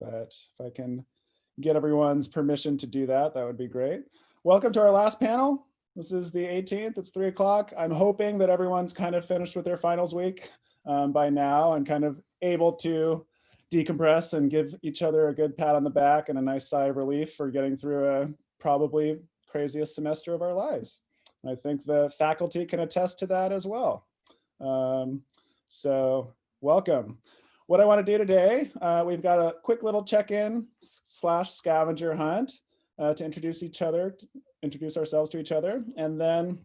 but if I can get everyone's permission to do that, that would be great. Welcome to our last panel. This is the 18th, it's 3 o'clock. I'm hoping that everyone's kind of finished with their finals week by now and kind of able to decompress and give each other a good pat on the back and a nice sigh of relief for getting through a probably craziest semester of our lives. I think the faculty can attest to that as well. So welcome. What I want to do today, we've got a quick little check-in / scavenger hunt to introduce ourselves to each other, and then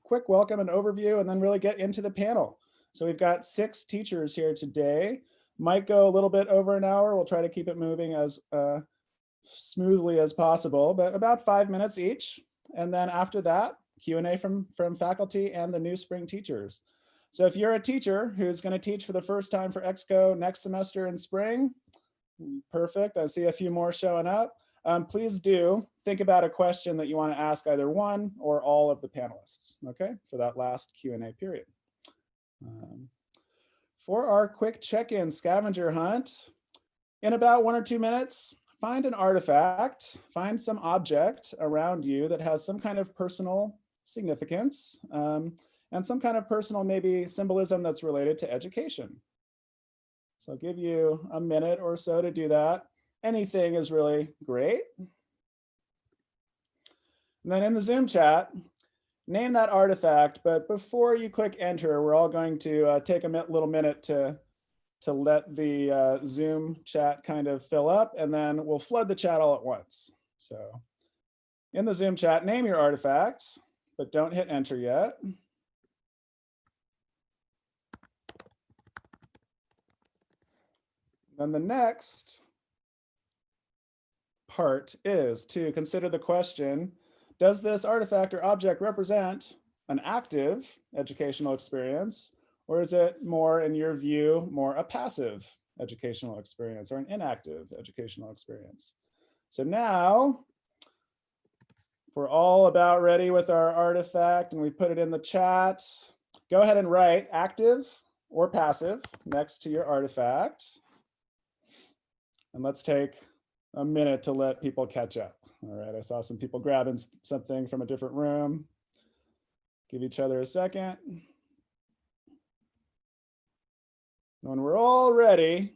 quick welcome and overview, and then really get into the panel. So we've got 6 teachers here today. Might go a little bit over an hour. We'll try to keep it moving as smoothly as possible, but about 5 minutes each. And then after that, Q&A from faculty and the new spring teachers. So if you're a teacher who's going to teach for the first time for ExCo next semester in spring, perfect. I see a few more showing up. Please do think about a question that you want to ask either one or all of the panelists, okay, for that last Q&A period. For our quick check-in scavenger hunt, in about 1 or 2 minutes, find an artifact, find some object around you that has some kind of personal significance and some kind of personal maybe symbolism that's related to education. So I'll give you a minute or so to do that. Anything is really great. And then in the Zoom chat, name that artifact, but before you click enter, we're all going to take a little minute to let the Zoom chat kind of fill up, and then we'll flood the chat all at once. So in the Zoom chat, name your artifact, but don't hit enter yet. Then the next part is to consider the question, does this artifact or object represent an active educational experience, or is it more, in your view, more a passive educational experience or an inactive educational experience? So now we're all about ready with our artifact and we put it in the chat. Go ahead and write active or passive next to your artifact. And let's take a minute to let people catch up. All right, I saw some people grabbing something from a different room. Give each other a second. When we're all ready,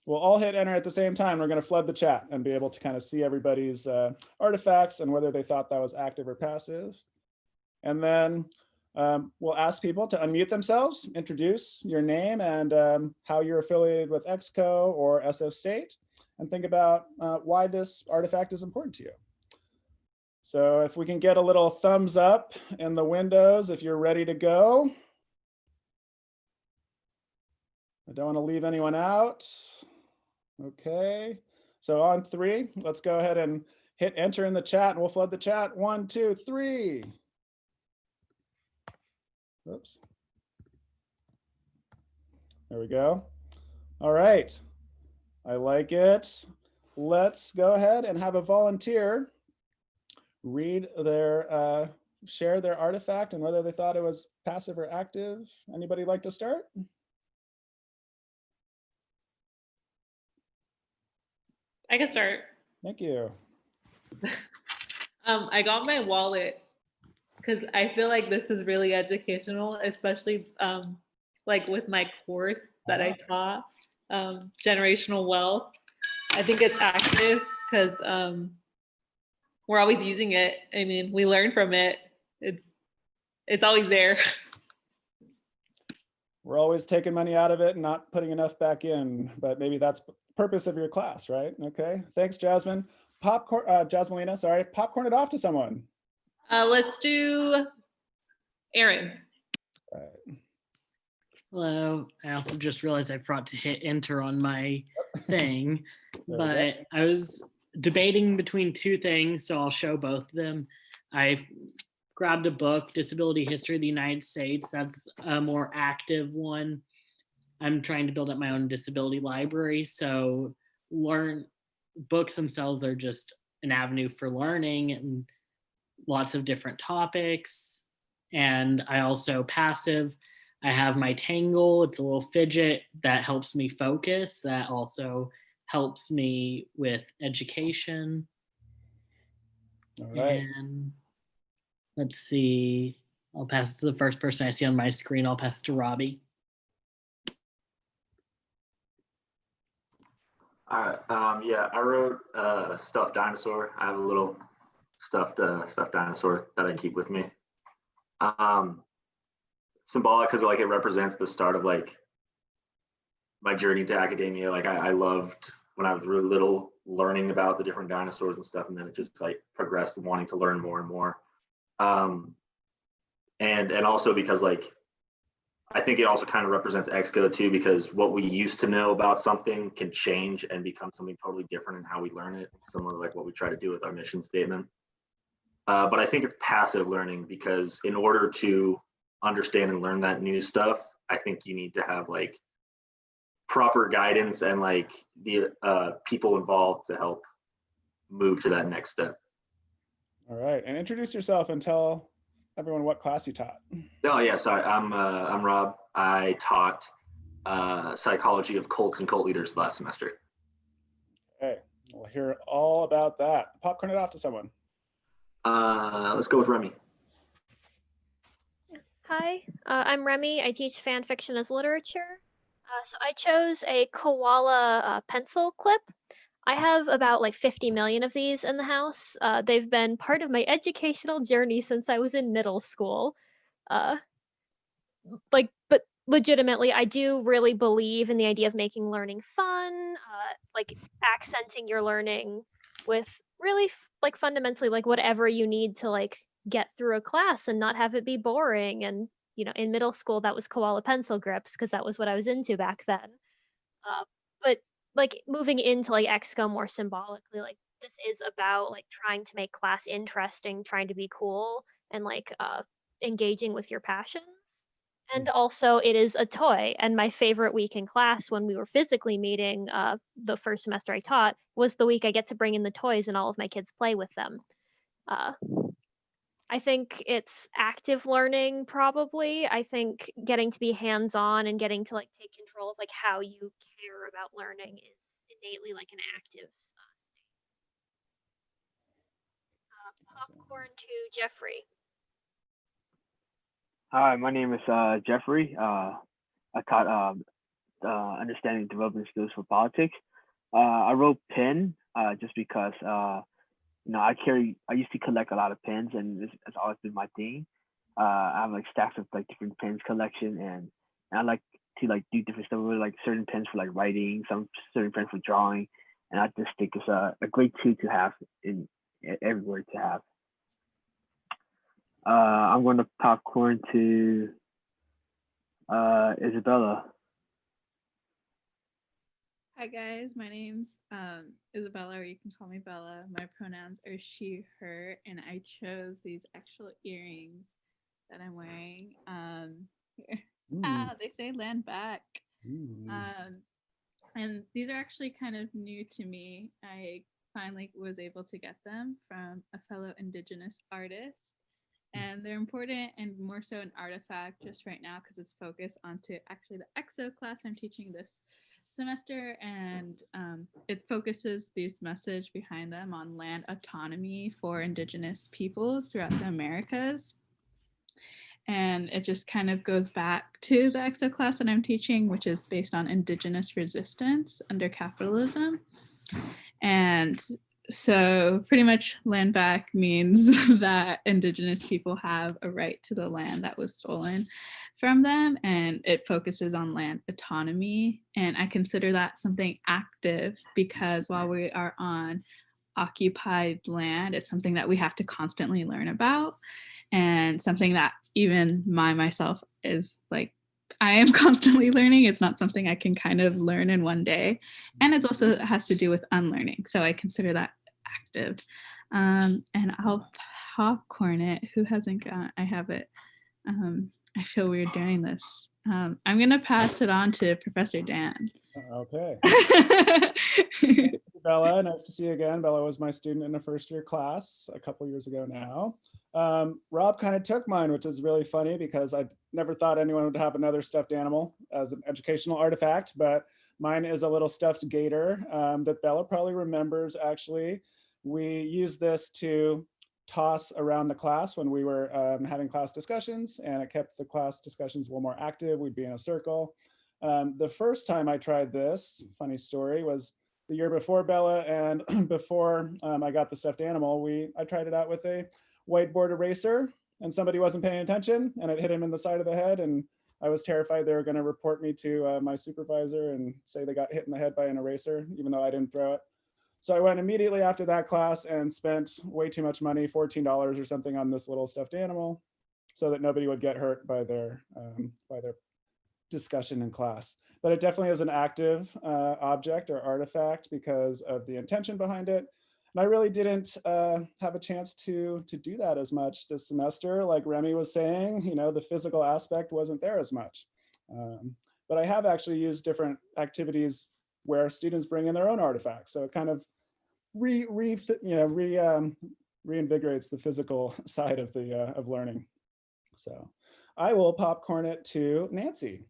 we'll all hit enter at the same time. We're going to flood the chat and be able to kind of see everybody's artifacts and whether they thought that was active or passive. And then we'll ask people to unmute themselves, introduce your name and how you're affiliated with ExCo or SF State, and think about why this artifact is important to you. So if we can get a little thumbs up in the windows if you're ready to go. I don't want to leave anyone out. Okay, so on 3, let's go ahead and hit enter in the chat and we'll flood the chat. 1, 2, 3. Oops. There we go. All right. I like it. Let's go ahead and have a volunteer read their, share their artifact and whether they thought it was passive or active. Anybody like to start? I can start. Thank you. I got my wallet because I feel like this is really educational, especially like with my course that I taught, generational wealth. I think it's active because we're always using it. I mean, we learn from it. It's always there. We're always taking money out of it and not putting enough back in, but maybe that's the purpose of your class, right? Okay, thanks, Jasmine. Jasmine, sorry, popcorn it off to someone. Let's do Aaron. All right. Hello, I also just realized I forgot to hit enter on my thing, but I was debating between 2 things, so I'll show both of them. I grabbed a book, Disability History of the United States. That's a more active one. I'm trying to build up my own disability library, so books themselves are just an avenue for learning and lots of different topics. And I also passive. I have my Tangle. It's a little fidget that helps me focus. That also helps me with education. All right. And let's see, I'll pass it to the first person I see on my screen. I'll pass it to Robbie. All right. Yeah, I wrote a stuffed dinosaur. I have a little stuffed dinosaur that I keep with me. Symbolic because like it represents the start of like my journey to academia. Like I loved when I was really little learning about the different dinosaurs and stuff, and then it just like progressed and wanting to learn more and more. And also because like I think it also kind of represents ExCo too, because what we used to know about something can change and become something totally different in how we learn it, similar to like what we try to do with our mission statement. But I think it's passive learning because in order to understand and learn that new stuff, I think you need to have like proper guidance and like the people involved to help move to that next step. All right. And introduce yourself and tell everyone what class you taught. Oh yeah, sorry. I'm Rob. I taught psychology of cults and cult leaders last semester. Okay. We'll hear all about that. Popcorn it off to someone. Let's go with Remy. Hi, I'm Remy. I teach fan fiction as literature. So I chose a koala pencil clip. I have about like 50 million of these in the house. They've been part of my educational journey since I was in middle school. But legitimately, I do really believe in the idea of making learning fun, like accenting your learning with really like fundamentally like whatever you need to like get through a class and not have it be boring. And in middle school that was koala pencil grips because that was what I was into back then. But like moving into like ExCo more symbolically, like this is about like trying to make class interesting, trying to be cool, and like engaging with your passions. And also it is a toy. And my favorite week in class when we were physically meeting the first semester I taught was the week I get to bring in the toys and all of my kids play with them. I think it's active learning probably. I think getting to be hands-on and getting to like take control of like how you care about learning is innately like an active state. Popcorn to Jeffrey. Hi, my name is Jeffrey. I taught understanding development skills for politics. I wrote pin just because I used to collect a lot of pins, and it's always been my thing. I have like stacks of like different pins collection, and I like to like do different stuff with like certain pens for like writing, some certain pens for drawing, and I just think it's a great tool to have in everywhere to have. I'm going to popcorn to Isabella. Hi guys, my name's Isabella, or you can call me Bella. My pronouns are she, her, and I chose these actual earrings that I'm wearing. Here. They say land back. And these are actually kind of new to me. I finally was able to get them from a fellow Indigenous artist. And they're important and more so an artifact just right now because it's focused onto actually the ExCo class I'm teaching this semester, and it focuses this message behind them on land autonomy for Indigenous peoples throughout the Americas. And it just kind of goes back to the ExCo class that I'm teaching, which is based on Indigenous resistance under capitalism. And so pretty much land back means that Indigenous people have a right to the land that was stolen from them, and it focuses on land autonomy. And I consider that something active because while we are on occupied land, it's something that we have to constantly learn about, and something that even myself is like, I am constantly learning. It's not something I can kind of learn in one day. And it also has to do with unlearning. So I consider that active. And I'll popcorn it. Who hasn't got, I have it. I feel weird doing this. I'm going to pass it on to Professor Dan. Okay. Bella, nice to see you again. Bella was my student in a first year class a couple years ago now. Rob kind of took mine, which is really funny because I never thought anyone would have another stuffed animal as an educational artifact, but Mine is a little stuffed gator that Bella probably remembers, actually. We used this to toss around the class when we were having class discussions, and it kept the class discussions a little more active. We'd be in a circle. The first time I tried this, funny story, was the year before Bella, and before I got the stuffed animal, I tried it out with a whiteboard eraser, and somebody wasn't paying attention, and it hit him in the side of the head, and I was terrified they were going to report me to my supervisor and say they got hit in the head by an eraser, even though I didn't throw it. So I went immediately after that class and spent way too much money, $14 or something, on this little stuffed animal, so that nobody would get hurt by their discussion in class. But it definitely is an active object or artifact because of the intention behind it. And I really didn't have a chance to do that as much this semester. Like Remy was saying, the physical aspect wasn't there as much. But I have actually used different activities where students bring in their own artifacts. So it kind of reinvigorates the physical side of learning. So I will popcorn it to Nancy.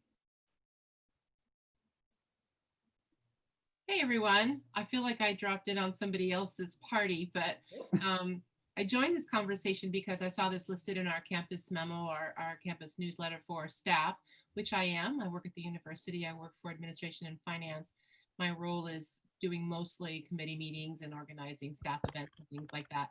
Hey everyone, I feel like I dropped in on somebody else's party, but I joined this conversation because I saw this listed in our campus memo, our campus newsletter for staff, which I am. I work at the university. I work for administration and finance. My role is doing mostly committee meetings and organizing staff events and things like that.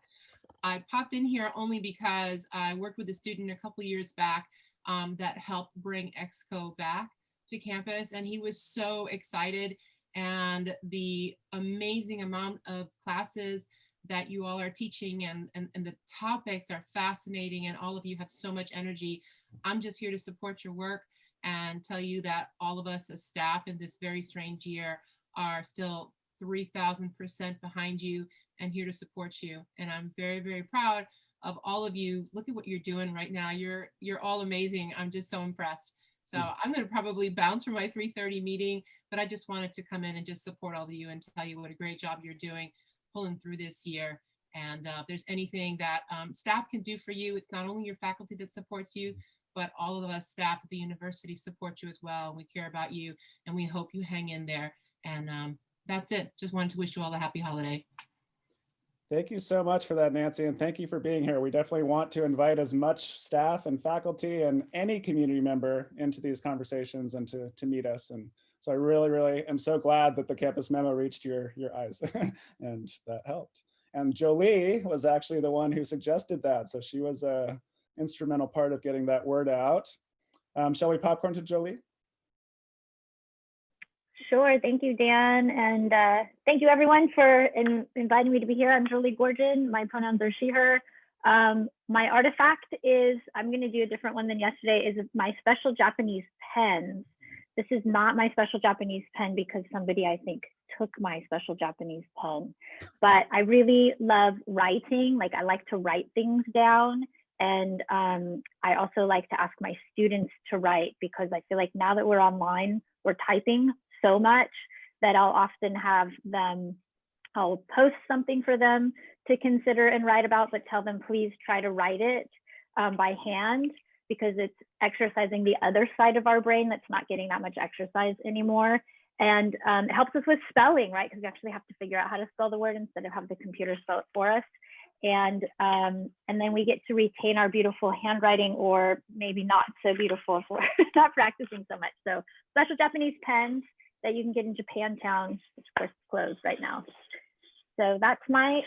I popped in here only because I worked with a student a couple years back that helped bring ExCo back to campus, and he was so excited. And the amazing amount of classes that you all are teaching and the topics are fascinating, and all of you have so much energy. I'm just here to support your work and tell you that all of us as staff in this very strange year are still 3,000% behind you and here to support you. And I'm very, very proud of all of you. Look at what you're doing right now. You're all amazing. I'm just so impressed. So I'm going to probably bounce from my 3:30 meeting, but I just wanted to come in and just support all of you and tell you what a great job you're doing pulling through this year. And if there's anything that staff can do for you, it's not only your faculty that supports you, but all of us staff at the university support you as well. We care about you and we hope you hang in there. And that's it. Just wanted to wish you all a happy holiday. Thank you so much for that, Nancy, and thank you for being here. We definitely want to invite as much staff and faculty and any community member into these conversations and to meet us. And so I really, really am so glad that the campus memo reached your eyes and that helped. And Jolie was actually the one who suggested that. So she was a instrumental part of getting that word out. Shall we popcorn to Jolie? Sure, thank you, Dan, and thank you everyone for inviting me to be here. I'm Jolie Gorgon, my pronouns are she, her. My artifact is, I'm gonna do a different one than yesterday, is my special Japanese pens. This is not my special Japanese pen because somebody, I think, took my special Japanese pen, but I really love writing. Like I like to write things down. And I also like to ask my students to write because I feel like now that we're online, we're typing so much that I'll often have them, I'll post something for them to consider and write about, but tell them please try to write it by hand because it's exercising the other side of our brain that's not getting that much exercise anymore. And it helps us with spelling, right? Because we actually have to figure out how to spell the word instead of have the computer spell it for us. And then we get to retain our beautiful handwriting, or maybe not so beautiful if we're not practicing so much. So special Japanese pens that you can get in Japantown, which of course is closed right now. So that's my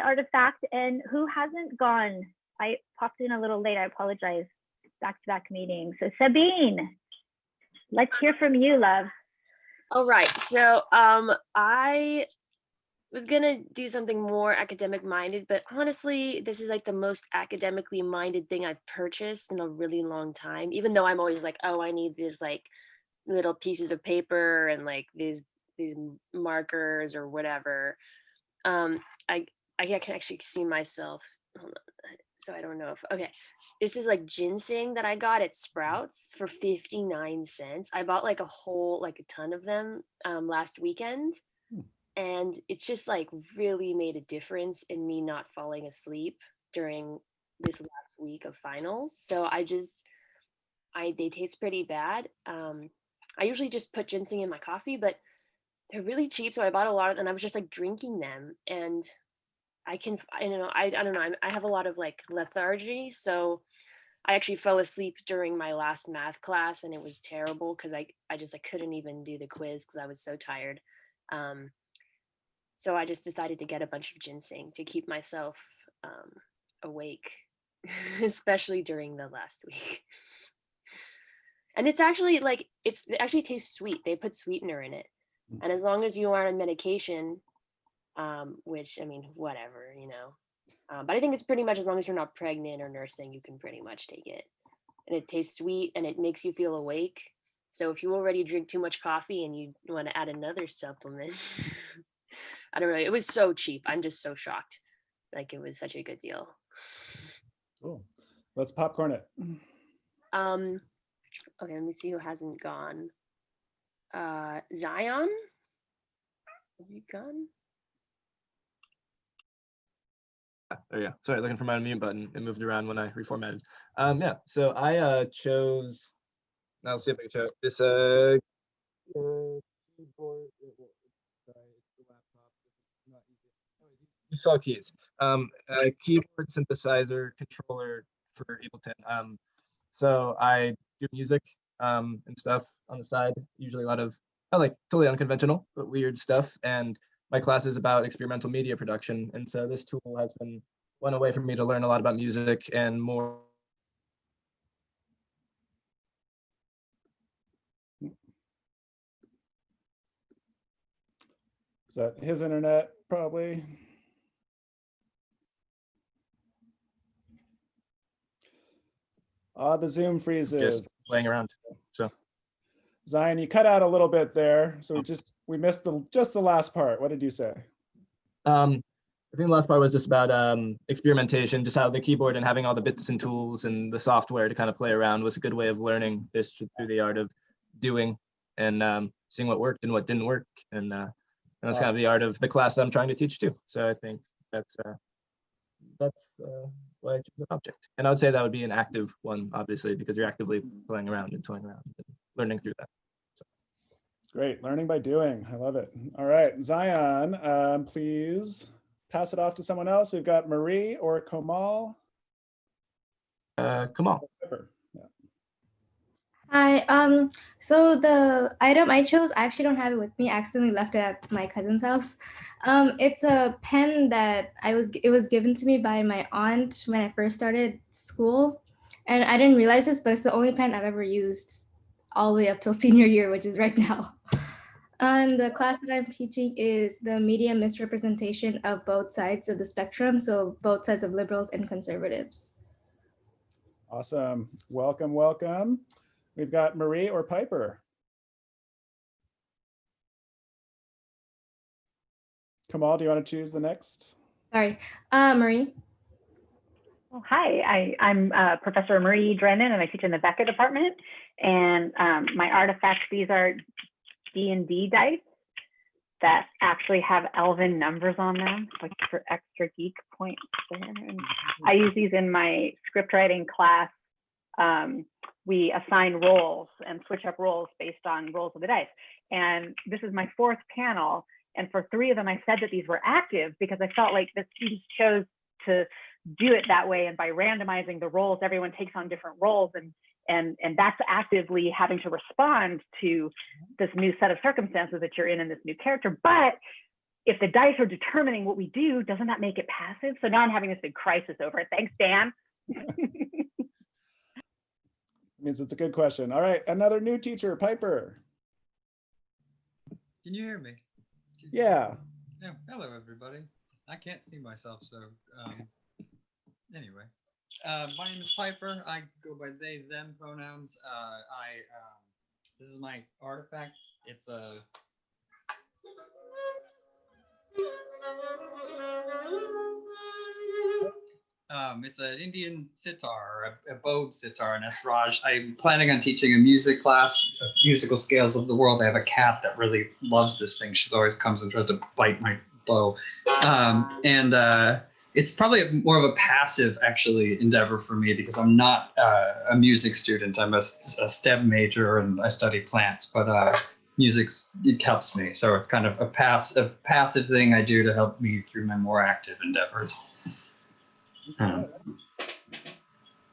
artifact. And who hasn't gone? I popped in a little late, I apologize, back-to-back meetings. So Sabine, let's hear from you, love. All right, so I was gonna do something more academic minded, but honestly, this is like the most academically minded thing I've purchased in a really long time, even though I'm always like, oh, I need these like little pieces of paper and like these markers or whatever. I can actually see myself. Hold on. So I don't know if, okay, this is like ginseng that I got at Sprouts for 59 cents. I bought like a ton of them last weekend. And it's just like really made a difference in me not falling asleep during this last week of finals. So they taste pretty bad. I usually just put ginseng in my coffee, but they're really cheap. So I bought a lot of them and I was just like drinking them. And I don't know, I have a lot of like lethargy. So I actually fell asleep during my last math class and it was terrible because I couldn't even do the quiz because I was so tired. So I just decided to get a bunch of ginseng to keep myself awake, especially during the last week. And it's actually like, it actually tastes sweet. They put sweetener in it. And as long as you aren't on medication, which, I mean, whatever, you know. But I think it's pretty much as long as you're not pregnant or nursing, you can pretty much take it. And it tastes sweet and it makes you feel awake. So if you already drink too much coffee and you want to add another supplement, I don't know. It was so cheap. I'm just so shocked. Like it was such a good deal. Cool. Let's popcorn it. Okay, let me see who hasn't gone. Zion? Have you gone? Oh yeah, sorry, looking for my unmute button. It moved around when I reformatted. Yeah, so I chose, now let's see if I can show it. This keyboard. Sorry, it's the laptop. It's not easy. Oh, you saw keys. A keyboard, synthesizer, controller for Ableton. So I do music and stuff on the side. Usually a lot of like totally unconventional but weird stuff. And my class is about experimental media production. And so this tool has been one way for me to learn a lot about music and more. Is that his internet? Probably. The Zoom freezes. Just playing around. So Zion, you cut out a little bit there. So we missed just the last part. What did you say? I think the last part was just about experimentation, just how the keyboard and having all the bits and tools and the software to kind of play around was a good way of learning this through the art of doing and seeing what worked and what didn't work. And that's kind of the art of the class that I'm trying to teach too. So I think that's why I choose an object. And I would say that would be an active one, obviously, because you're actively playing around and toying around and learning through that. So. Great, learning by doing. I love it. All right, Zion, please pass it off to someone else. We've got Marie or Kamal. Kamal. Hi, so the item I chose, I actually don't have it with me. I accidentally left it at my cousin's house. It's a pen that it was given to me by my aunt when I first started school. And I didn't realize this, but it's the only pen I've ever used all the way up till senior year, which is right now. And the class that I'm teaching is the media misrepresentation of both sides of the spectrum. So both sides of liberals and conservatives. Awesome, welcome, welcome. We've got Marie or Piper. Kamal, do you want to choose the next? Sorry, Marie. Well, hi, I'm Professor Marie Drennan and I teach in the Beckett department. And my artifacts, these are D&D dice that actually have elven numbers on them, like for extra geek points there. And I use these in my script writing class. We assign roles and switch up roles based on rolls of the dice. And this is my fourth panel. And for 3 of them, I said that these were active because I felt like the students chose to do it that way. And by randomizing the roles, everyone takes on different roles. And that's actively having to respond to this new set of circumstances that you're in this new character. But if the dice are determining what we do, doesn't that make it passive? So now I'm having this big crisis over it. Thanks, Dan. Means it's a good question. All right, another new teacher, Piper. Can you hear me? Yeah. Yeah. Hello, everybody. I can't see myself, so anyway. My name is Piper. I go by they, them pronouns. This is my artifact. It's a it's an Indian sitar, a bowed sitar, an esraj. I'm planning on teaching a music class, musical scales of the world. I have a cat that really loves this thing. She's always comes and tries to bite my bow. it's probably more of a passive actually endeavor for me because I'm not a music student. I'm a STEM major and I study plants, but it helps me. So it's kind of a passive thing I do to help me through my more active endeavors.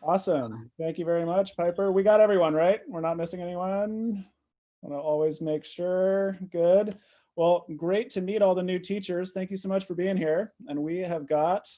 Awesome. Thank you very much, Piper. We got everyone, right? We're not missing anyone. I want to always make sure. Good. Well, great to meet all the new teachers. Thank you so much for being here. And we have got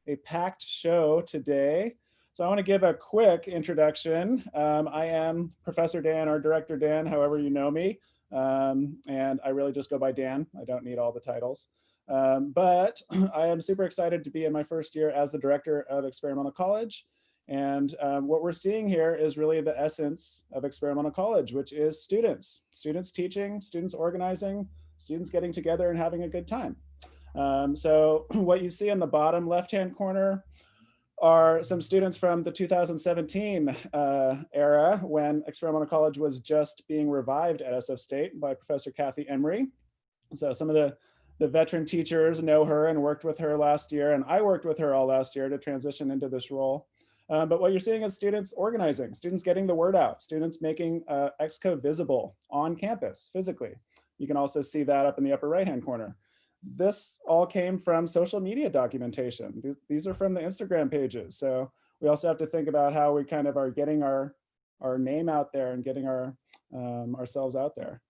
a packed show today. So I want to give a quick introduction. I am Professor Dan, or Director Dan, however you know me. And I really just go by Dan. I don't need all the titles. But I am super excited to be in my first year as the Director of Experimental College. And what we're seeing here is really the essence of experimental college, which is students teaching, students organizing, students getting together and having a good time. So what you see in the bottom left-hand corner are some students from the 2017 era when experimental college was just being revived at SF State by Professor Kathy Emery. So some of the veteran teachers know her and worked with her last year, and I worked with her all last year to transition into this role. But what you're seeing is students organizing, students getting the word out, students making ExCo visible on campus physically. You can also see that up in the upper right-hand corner. This all came from social media documentation. These are from the Instagram pages. So we also have to think about how we kind of are getting our name out there and getting ourselves out there.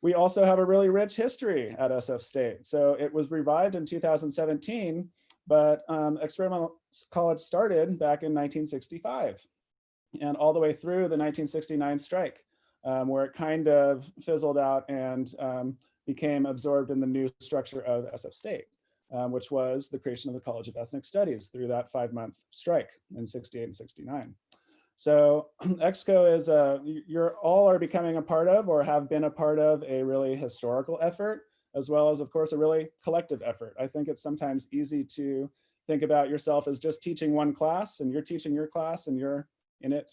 We also have a really rich history at SF State. So it was revived in 2017, but experimental college started back in 1965 and all the way through the 1969 strike, where it kind of fizzled out and became absorbed in the new structure of SF State, which was the creation of the College of Ethnic Studies through that 5-month strike in 68 and 69. So ExCo is you're all are becoming a part of or have been a part of a really historical effort, as well as, of course, a really collective effort. I think it's sometimes easy to think about yourself as just teaching one class and you're teaching your class and you're in it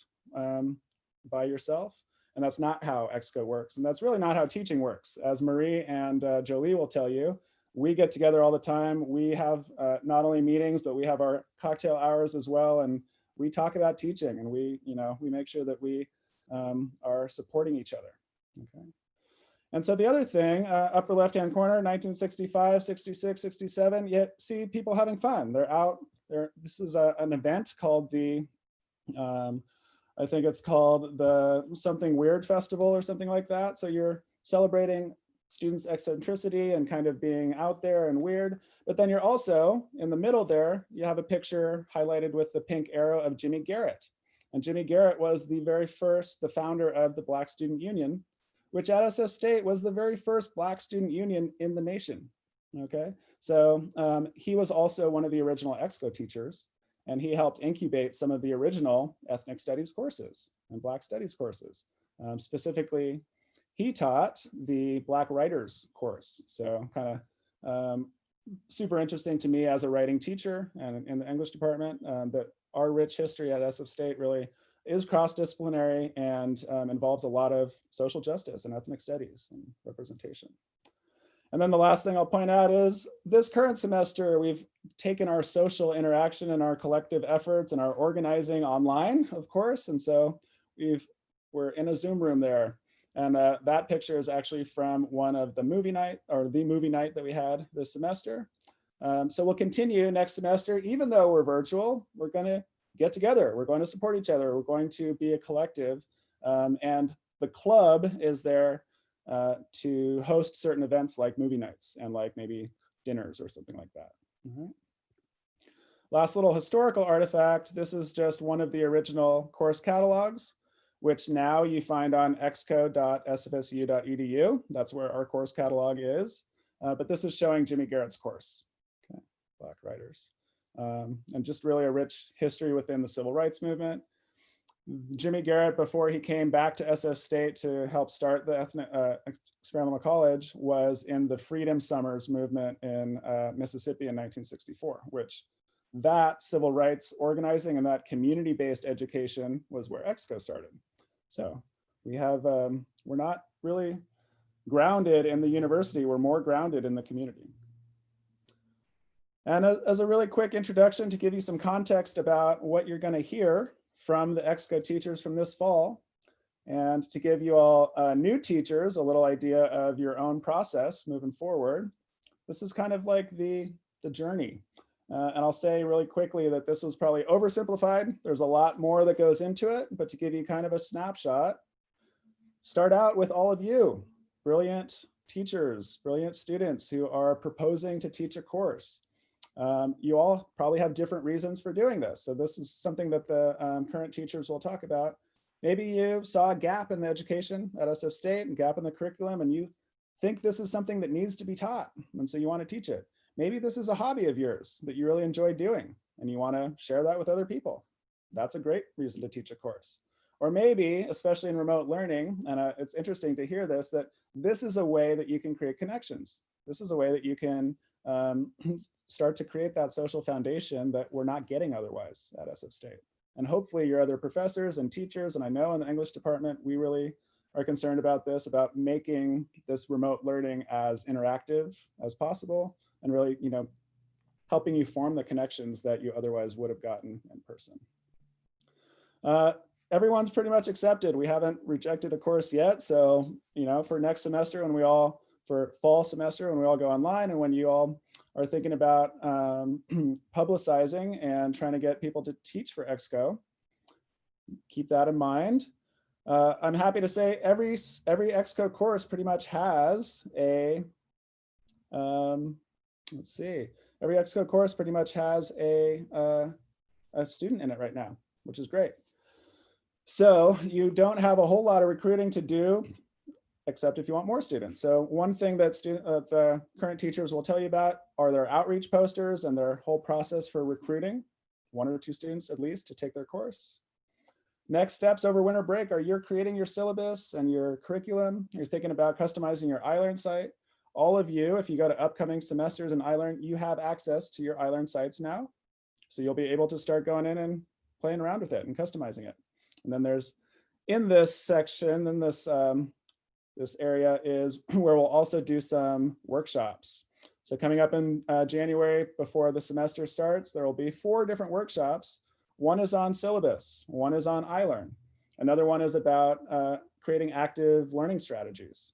by yourself. And that's not how ExCo works. And that's really not how teaching works. As Marie and Jolie will tell you, we get together all the time. We have not only meetings, but we have our cocktail hours as well. And we talk about teaching and we make sure that we are supporting each other. Okay. And so the other thing, upper left-hand corner, 1965, 66, 67, you see people having fun. They're out there. This is an event called the, I think it's called the Something Weird Festival or something like that. So you're celebrating students' eccentricity and kind of being out there and weird. But then you're also, in the middle there, you have a picture highlighted with the pink arrow of Jimmy Garrett. And Jimmy Garrett was the founder of the Black Student Union, which at SF State was the very first Black student union in the nation, okay? So he was also one of the original ExCo teachers, and he helped incubate some of the original ethnic studies courses and Black studies courses. Specifically, he taught the Black Writers course. So kind of super interesting to me as a writing teacher and in the English department that our rich history at SF State really is cross-disciplinary and involves a lot of social justice and ethnic studies and representation. And then the last thing I'll point out is this current semester, we've taken our social interaction and our collective efforts and our organizing online, of course. And so we're in a Zoom room there. And that picture is actually from one of the movie night that we had this semester. So we'll continue next semester, even though we're virtual, we're gonna get together. We're going to support each other. We're going to be a collective. And the club is there to host certain events like movie nights and like maybe dinners or something like that. Last little historical artifact. This is just one of the original course catalogs, which now you find on exco.sfsu.edu. That's where our course catalog is. But this is showing Jimmy Garrett's course, okay, Black Writers. And just really a rich history within the civil rights movement. Jimmy Garrett, before he came back to SF State to help start the experimental college, was in the Freedom Summers movement in Mississippi in 1964, which that civil rights organizing and that community-based education was where ExCo started. So we have, we're not really grounded in the university, we're more grounded in the community. And as a really quick introduction to give you some context about what you're going to hear from the ExCo teachers from this fall, and to give you all new teachers a little idea of your own process moving forward, this is kind of like the journey. And I'll say really quickly that this was probably oversimplified. There's a lot more that goes into it, but to give you kind of a snapshot, start out with all of you, brilliant teachers, brilliant students who are proposing to teach a course. You all probably have different reasons for doing this. So this is something that the current teachers will talk about. Maybe you saw a gap in the education at SF State and gap in the curriculum, and you think this is something that needs to be taught, and so you want to teach it. Maybe this is a hobby of yours that you really enjoy doing, and you want to share that with other people. That's a great reason to teach a course. Or maybe, especially in remote learning, and it's interesting to hear this, that this is a way that you can create connections. This is a way that you can start to create that social foundation that we're not getting otherwise at SF State. And hopefully your other professors and teachers, and I know in the English department, we really are concerned about this, about making this remote learning as interactive as possible, and really, helping you form the connections that you otherwise would have gotten in person. Everyone's pretty much accepted. We haven't rejected a course yet. So, for next semester, for fall semester, when we all go online, and when you all are thinking about publicizing and trying to get people to teach for ExCo, keep that in mind. I'm happy to say every ExCo course pretty much has a, every ExCo course pretty much has a student in it right now, which is great. So you don't have a whole lot of recruiting to do, except if you want more students. So one thing that the current teachers will tell you about are their outreach posters and their whole process for recruiting 1 or 2 students at least to take their course. Next steps over winter break are you're creating your syllabus and your curriculum. You're thinking about customizing your iLearn site. All of you, if you go to upcoming semesters in iLearn, you have access to your iLearn sites now. So you'll be able to start going in and playing around with it and customizing it. And then there's, in this section, in this area is where we'll also do some workshops. So coming up in January before the semester starts, there will be 4 different workshops. One is on syllabus, one is on iLearn. Another one is about creating active learning strategies.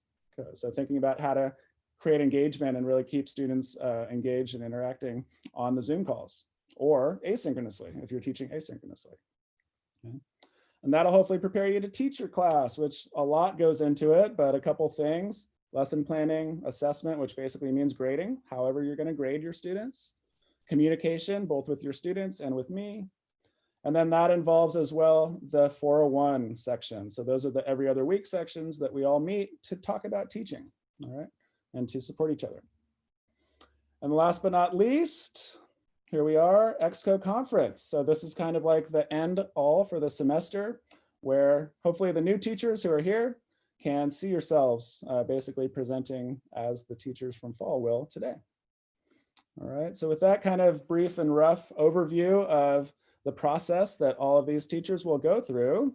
So thinking about how to create engagement and really keep students engaged and interacting on the Zoom calls, or asynchronously if you're teaching asynchronously. Okay. And that'll hopefully prepare you to teach your class, which a lot goes into it, but a couple things: lesson planning, assessment, which basically means grading, however you're going to grade your students, communication, both with your students and with me. And then that involves as well the 401 section. So those are the every other week sections that we all meet to talk about teaching, all right, and to support each other. And last but not least, here we are, ExCo conference. So this is kind of like the end all for the semester, where hopefully the new teachers who are here can see yourselves basically presenting as the teachers from fall will today. All right, so with that kind of brief and rough overview of the process that all of these teachers will go through,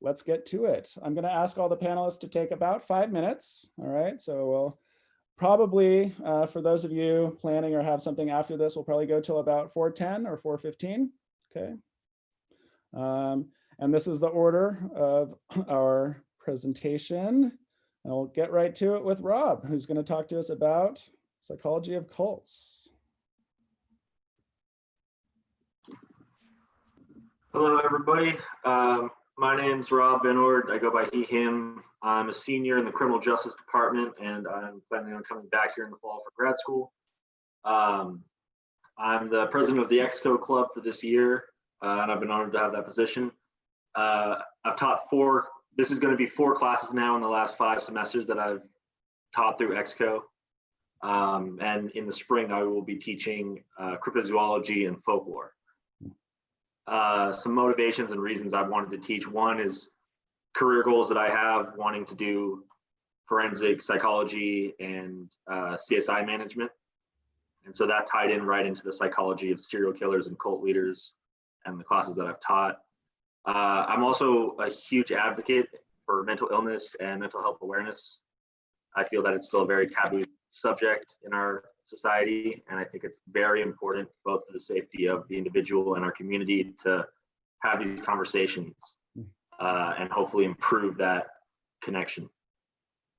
let's get to it. I'm going to ask all the panelists to take about 5 minutes. All right, so we'll probably, for those of you planning or have something after this, we'll probably go till about 4:10 or 4:15. Okay. And this is the order of our presentation. And we'll get right to it with Rob, who's going to talk to us about psychology of cults. Hello, everybody. My name's Rob Benord. I go by he, him. I'm a senior in the criminal justice department, and I'm planning on coming back here in the fall for grad school. I'm the president of the ExCo club for this year, and I've been honored to have that position. I've taught this is going to be 4 classes now in the last 5 semesters that I've taught through ExCo. And in the spring, I will be teaching cryptozoology and folklore. Some motivations and reasons I wanted to teach. One is career goals that I have, wanting to do forensic psychology and CSI management. And so that tied in right into the psychology of serial killers and cult leaders and the classes that I've taught. I'm also a huge advocate for mental illness and mental health awareness. I feel that it's still a very taboo subject in our society, and I think it's very important both for the safety of the individual and our community to have these conversations and hopefully improve that connection.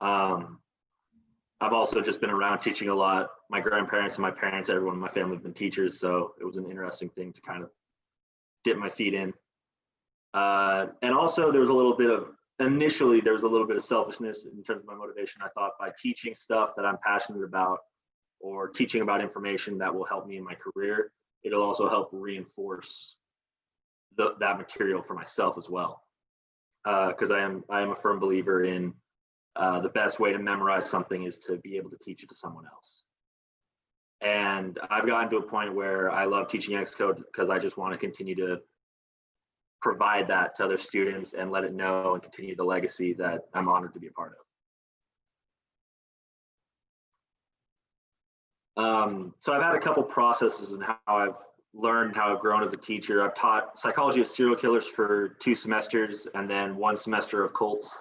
I've also just been around teaching a lot. My grandparents and my parents, everyone in my family have been teachers, so it was an interesting thing to kind of dip my feet in. And also there was a little bit of, initially there was a little bit of selfishness in terms of my motivation. I thought by teaching stuff that I'm passionate about or teaching about information that will help me in my career, it'll also help reinforce that material for myself as well. Because I am a firm believer in the best way to memorize something is to be able to teach it to someone else. And I've gotten to a point where I love teaching ExCo because I just want to continue to provide that to other students and let it know and continue the legacy that I'm honored to be a part of. So I've had a couple processes in how I've learned, how I've grown as a teacher. I've taught psychology of serial killers for 2 semesters and then 1 semester of cults.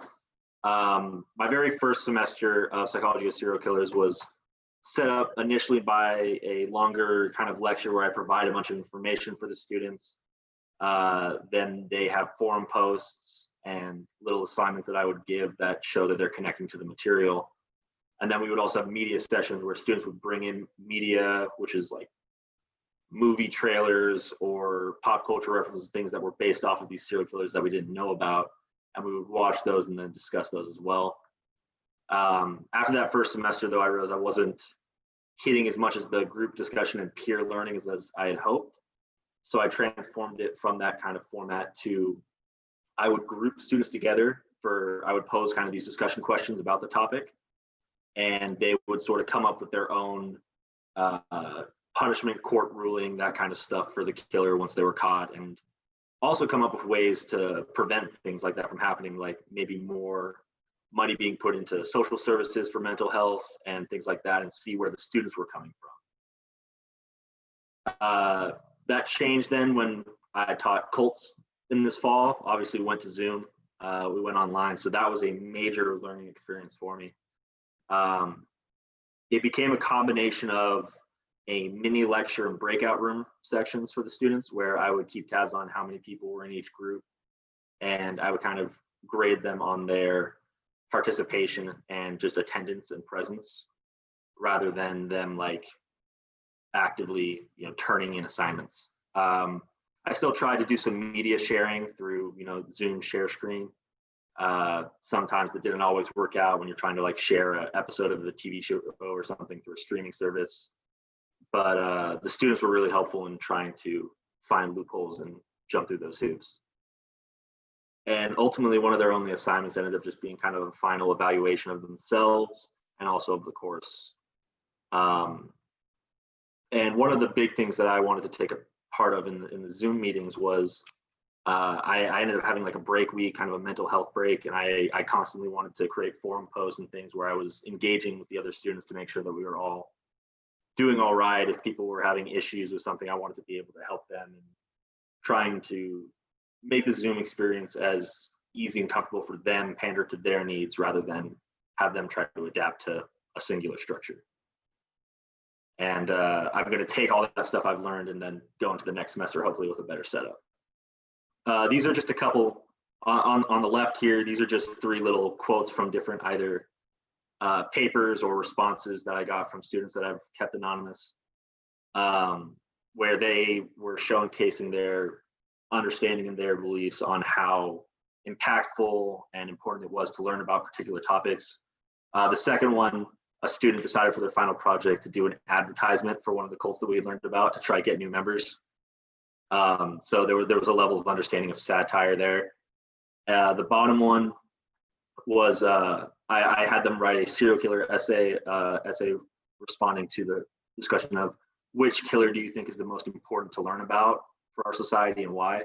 My very first semester of psychology of serial killers was set up initially by a longer kind of lecture where I provide a bunch of information for the students. Then they have forum posts and little assignments that I would give that show that they're connecting to the material. And then we would also have media sessions where students would bring in media, which is like movie trailers or pop culture references, things that were based off of these serial killers that we didn't know about. And we would watch those and then discuss those as well. After that first semester, though, I realized I wasn't hitting as much as the group discussion and peer learning as I had hoped. So I transformed it from that kind of format to, I would group students together I would pose kind of these discussion questions about the topic, and they would sort of come up with their own punishment, court ruling, that kind of stuff for the killer once they were caught, and also come up with ways to prevent things like that from happening, like maybe more money being put into social services for mental health and things like that, and see where the students were coming from. That changed then when I taught cults in this fall. Obviously went to Zoom, we went online, so that was a major learning experience for me. It became a combination of a mini lecture and breakout room sections for the students where I would keep tabs on how many people were in each group, and I would kind of grade them on their participation and just attendance and presence rather than them like actively, turning in assignments. I still tried to do some media sharing through, Zoom share screen. Sometimes that didn't always work out when you're trying to like share an episode of the TV show or something through a streaming service. But the students were really helpful in trying to find loopholes and jump through those hoops. And ultimately, one of their only assignments ended up just being kind of a final evaluation of themselves and also of the course. And one of the big things that I wanted to take a part of in the Zoom meetings was I ended up having like a break week, kind of a mental health break, and I constantly wanted to create forum posts and things where I was engaging with the other students to make sure that we were all doing all right. If people were having issues with something, I wanted to be able to help them, and trying to make the Zoom experience as easy and comfortable for them, pander to their needs rather than have them try to adapt to a singular structure. And I'm going to take all that stuff I've learned and then go into the next semester, hopefully with a better setup. These are just a couple on the left here. These are just 3 little quotes from different either papers or responses that I got from students that I've kept anonymous, where they were showcasing their understanding and their beliefs on how impactful and important it was to learn about particular topics. The second one, a student decided for their final project to do an advertisement for one of the cults that we had learned about to try to get new members. So there was a level of understanding of satire there. The bottom one was I had them write a serial killer essay responding to the discussion of which killer do you think is the most important to learn about for our society and why.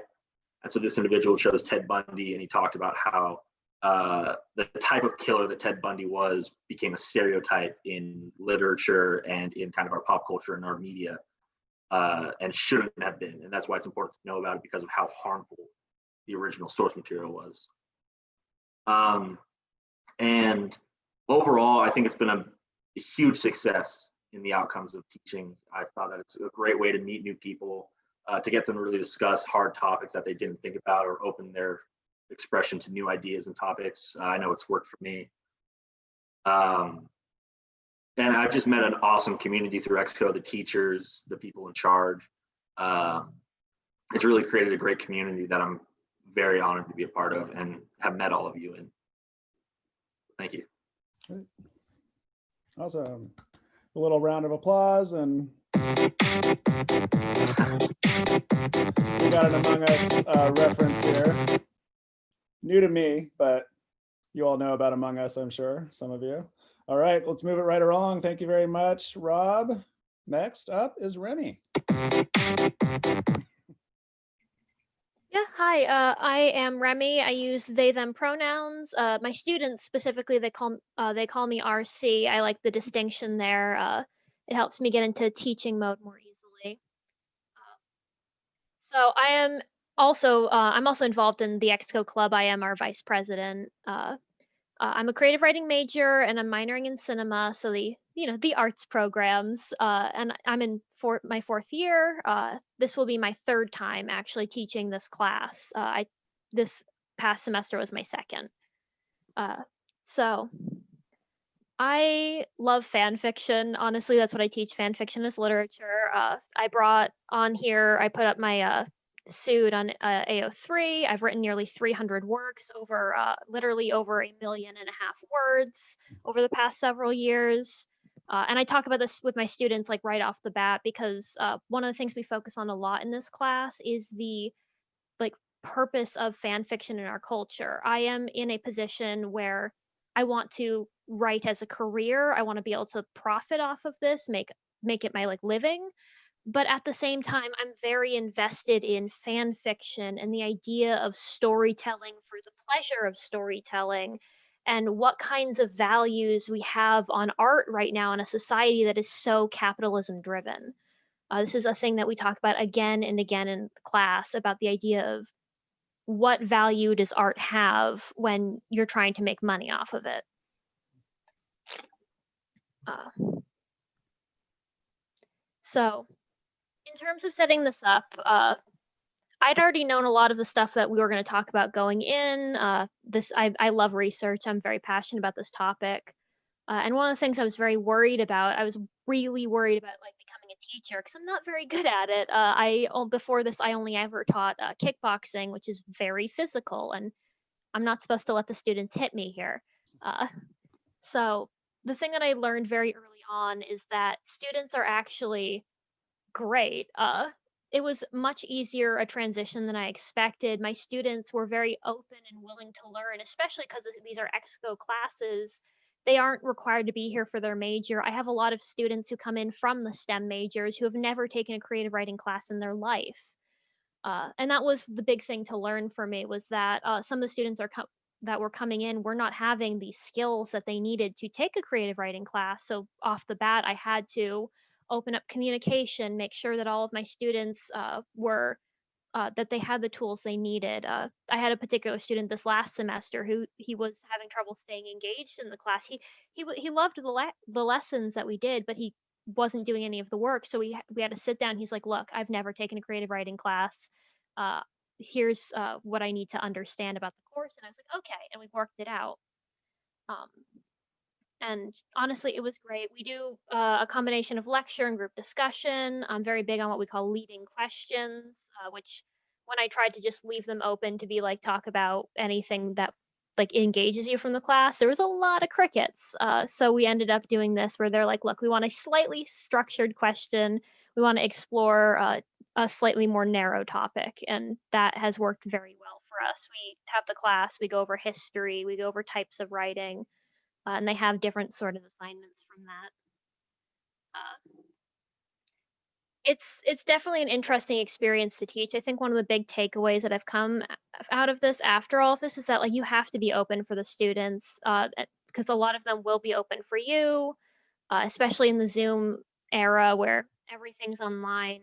And so this individual chose Ted Bundy, and he talked about how the type of killer that Ted Bundy was became a stereotype in literature and in kind of our pop culture and our media, and shouldn't have been. And that's why it's important to know about it, because of how harmful the original source material was. And overall, I think it's been a huge success in the outcomes of teaching. I thought that it's a great way to meet new people, to get them to really discuss hard topics that they didn't think about or open their expression to new ideas and topics. I know it's worked for me. And I've just met an awesome community through ExCo, the teachers, the people in charge. It's really created a great community that I'm very honored to be a part of and have met all of you in. Thank you. Great. Awesome. A little round of applause, and we got an Among Us reference here. New to me, but you all know about Among Us, I'm sure, some of you. All right, let's move it right along. Thank you very much, Rob. Next up is Remy. Yeah, hi, I am Remy. I use they, them pronouns. My students specifically, they call me RC. I like the distinction there. It helps me get into teaching mode more easily. So I'm also involved in the ExCo club. I am our vice president. I'm a creative writing major and I'm minoring in cinema, so the arts programs. And I'm in my fourth year. This will be my third time actually teaching this class. This past semester was my second. So I love fan fiction. Honestly, that's what I teach. Fan fiction is literature. I brought on here, I put up my suit on AO3. I've written nearly 300 works over literally over 1.5 million words over the past several years. And I talk about this with my students like right off the bat, because one of the things we focus on a lot in this class is the purpose of fan fiction in our culture. I am in a position where I want to write as a career. I want to be able to profit off of this, make it my living. But at the same time, I'm very invested in fan fiction and the idea of storytelling for the pleasure of storytelling, and what kinds of values we have on art right now in a society that is so capitalism driven. This is a thing that we talk about again and again in class, about the idea of what value does art have when you're trying to make money off of it. So in terms of setting this up, I'd already known a lot of the stuff that we were going to talk about going in. I love research. I'm very passionate about this topic. And one of the things I was very worried about, I was really worried about becoming a teacher, because I'm not very good at it. Before this, I only ever taught kickboxing, which is very physical, and I'm not supposed to let the students hit me here. So the thing that I learned very early on is that students are actually great. It was much easier a transition than I expected. My students were very open and willing to learn, especially because these are ExCo classes. They aren't required to be here for their major. I have a lot of students who come in from the STEM majors who have never taken a creative writing class in their life. And that was the big thing to learn for me, was that some of the students that were coming in were not having the skills that they needed to take a creative writing class. So off the bat, I had to open up communication, make sure that all of my students that they had the tools they needed. I had a particular student this last semester who he was having trouble staying engaged in the class. He loved the lessons that we did, but he wasn't doing any of the work. So we had to sit down. He's like, "Look, I've never taken a creative writing class. Here's what I need to understand about the course." And I was like, "Okay," and we worked it out. And honestly, it was great. We do a combination of lecture and group discussion. I'm very big on what we call leading questions, which when I tried to just leave them open to be talk about anything that engages you from the class, there was a lot of crickets. So we ended up doing this where they're like, "Look, we want a slightly structured question. We want to explore a slightly more narrow topic." And that has worked very well for us. We have the class, we go over history, we go over types of writing. And they have different sort of assignments from that. It's definitely an interesting experience to teach. I think one of the big takeaways that have come out of this after all of this is that you have to be open for the students, because a lot of them will be open for you, especially in the Zoom era where everything's online.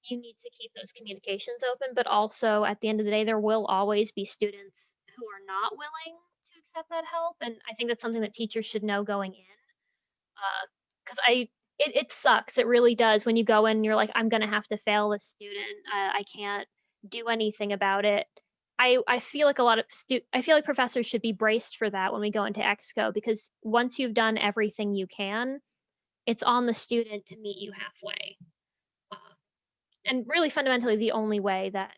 You need to keep those communications open, but also at the end of the day, there will always be students who are not willing to accept that help. And I think that's something that teachers should know going in. Because it sucks. It really does when you go in and you're like, I'm gonna have to fail this student. I can't do anything about it. I feel like I feel like professors should be braced for that when we go into ExCo, because once you've done everything you can, it's on the student to meet you halfway. And really fundamentally, the only way that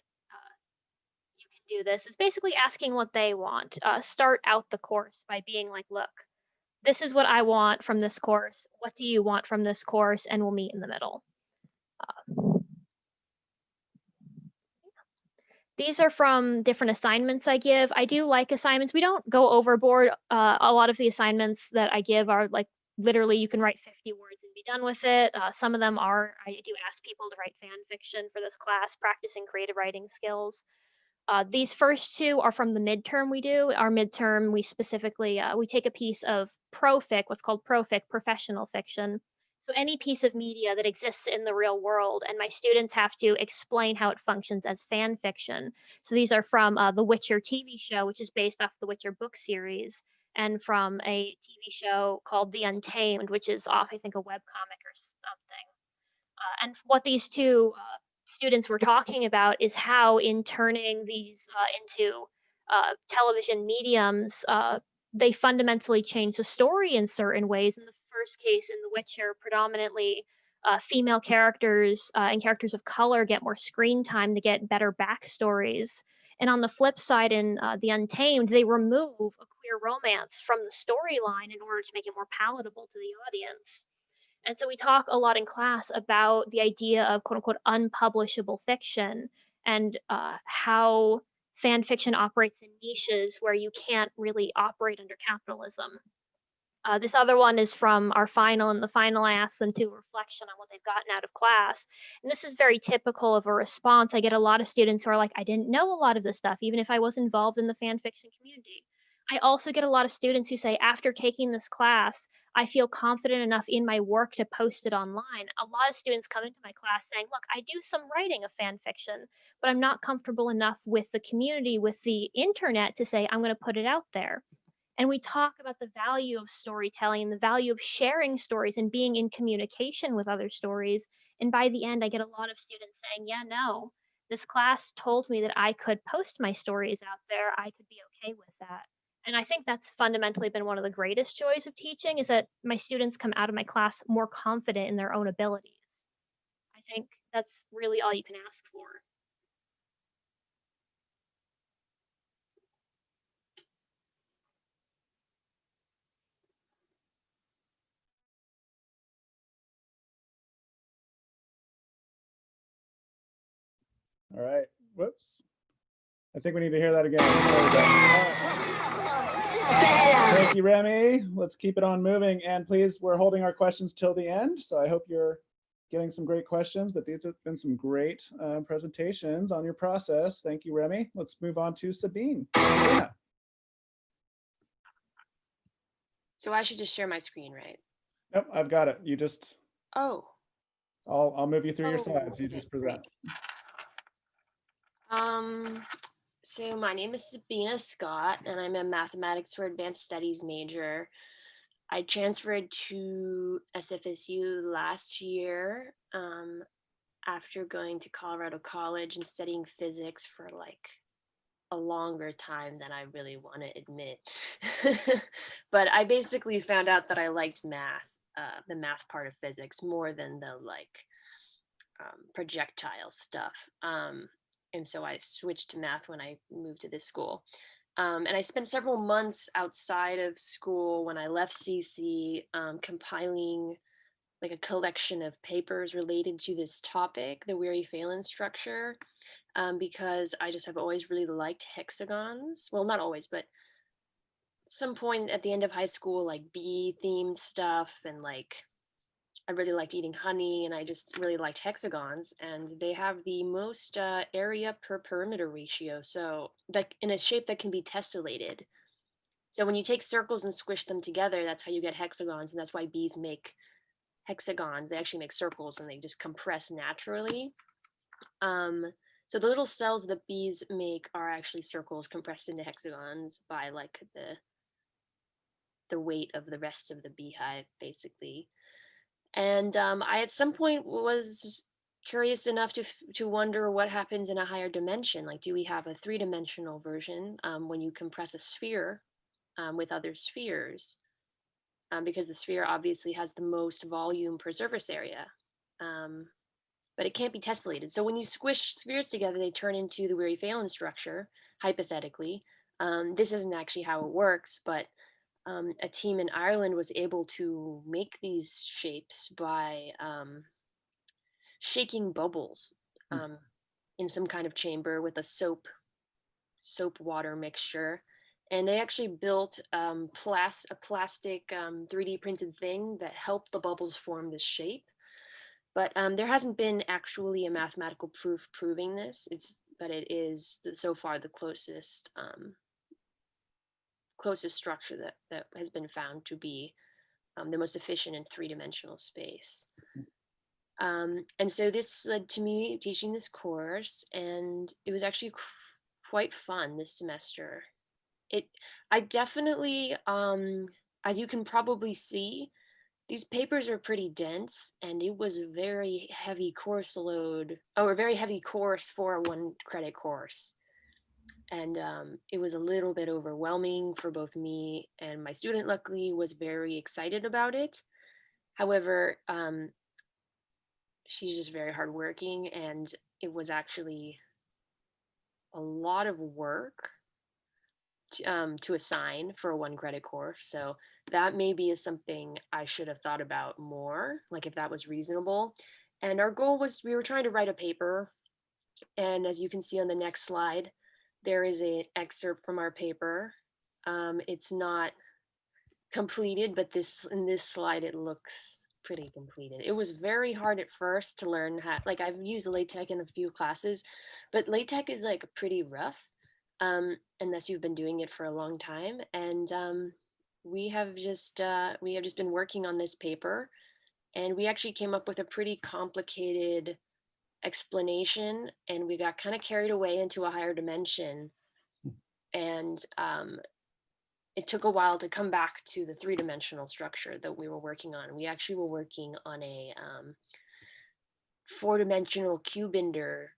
you can do this is basically asking what they want. Start out the course by being like, look, this is what I want from this course. What do you want from this course? And we'll meet in the middle. These are from different assignments I give. I do like assignments. We don't go overboard. A lot of the assignments that I give are like literally you can write 50 words and be done with it. Some of them are, I do ask people to write fan fiction for this class, practicing creative writing skills. These first two are from the midterm we do. Our midterm, we specifically, we take a piece of profic, what's called profic, professional fiction. So any piece of media that exists in the real world, and my students have to explain how it functions as fan fiction. So these are from The Witcher TV show, which is based off the Witcher book series, and from a TV show called The Untamed, which is off, I think, a webcomic or something. And what these two students were talking about is how in turning these into television mediums, they fundamentally change the story in certain ways. In the first case, in The Witcher, predominantly female characters and characters of color get more screen time, they get better backstories. And on the flip side, in The Untamed, they remove a queer romance from the storyline in order to make it more palatable to the audience. And so we talk a lot in class about the idea of quote unquote unpublishable fiction, and how fan fiction operates in niches where you can't really operate under capitalism. This other one is from our final. In the final, I asked them to reflection on what they've gotten out of class. And this is very typical of a response. I get a lot of students who are like, I didn't know a lot of this stuff, even if I was involved in the fan fiction community. I also get a lot of students who say, after taking this class, I feel confident enough in my work to post it online. A lot of students come into my class saying, look, I do some writing of fan fiction, but I'm not comfortable enough with the community, with the internet to say, I'm going to put it out there. And we talk about the value of storytelling and the value of sharing stories and being in communication with other stories. And by the end, I get a lot of students saying, yeah, no, this class told me that I could post my stories out there. I could be okay with that. And I think that's fundamentally been one of the greatest joys of teaching, is that my students come out of my class more confident in their own abilities. I think that's really all you can ask for. All right. Whoops. I think we need to hear that again. Thank you, Remy. Let's keep it on moving. And please, we're holding our questions till the end. So I hope you're getting some great questions, but these have been some great presentations on your process. Thank you, Remy. Let's move on to Sabine. Yeah. So I should just share my screen, right? Nope, I've got it. You just, Oh. I'll move you through your Oh, slides. You okay, just present. So my name is Sabina Scott, and I'm a mathematics for advanced studies major. I transferred to SFSU last year after going to Colorado College and studying physics for like a longer time than I really want to admit. But I basically found out that I liked math, the math part of physics, more than the like projectile stuff. And so I switched to math when I moved to this school. And I spent several months outside of school when I left CC compiling like a collection of papers related to this topic, the Weary-Phelan structure, because I just have always really liked hexagons. Well, not always, but some point at the end of high school, like bee-themed stuff, and like I really liked eating honey, and I just really liked hexagons, and they have the most area per perimeter ratio, so like in a shape that can be tessellated. So when you take circles and squish them together, that's how you get hexagons, and that's why bees make hexagons. They actually make circles, and they just compress naturally. So the little cells that bees make are actually circles compressed into hexagons by like the weight of the rest of the beehive, basically. And I at some point was curious enough to wonder what happens in a higher dimension. Like, do we have a 3-dimensional version when you compress a sphere with other spheres? Because the sphere obviously has the most volume per surface area. But it can't be tessellated. So when you squish spheres together, they turn into the Weary-Phelan structure, hypothetically. This isn't actually how it works, but a team in Ireland was able to make these shapes by shaking bubbles in some kind of chamber with a soap water mixture. And they actually built a plastic 3D printed thing that helped the bubbles form this shape. But there hasn't been actually a mathematical proof proving this. But it is so far the closest structure that has been found to be the most efficient in 3-dimensional space. And so this led to me teaching this course, and it was actually quite fun this semester. I definitely, as you can probably see, these papers are pretty dense, and it was a very heavy course load, or a very heavy course for a 1-credit course. And it was a little bit overwhelming for both me and my student. Luckily, was very excited about it. However, she's just very hardworking, and it was actually a lot of work to assign for a 1-credit course. So that maybe is something I should have thought about more, like if that was reasonable. And our goal was, we were trying to write a paper. And as you can see on the next slide, there is an excerpt from our paper. It's not completed, but in this slide, it looks pretty completed. It was very hard at first to learn how, like, I've used LaTeX in a few classes, but LaTeX is like pretty rough unless you've been doing it for a long time. And we have just been working on this paper, and we actually came up with a pretty complicated explanation, and we got kind of carried away into a higher dimension. And it took a while to come back to the 3-dimensional structure that we were working on. We actually were working on a 4-dimensional cubinder,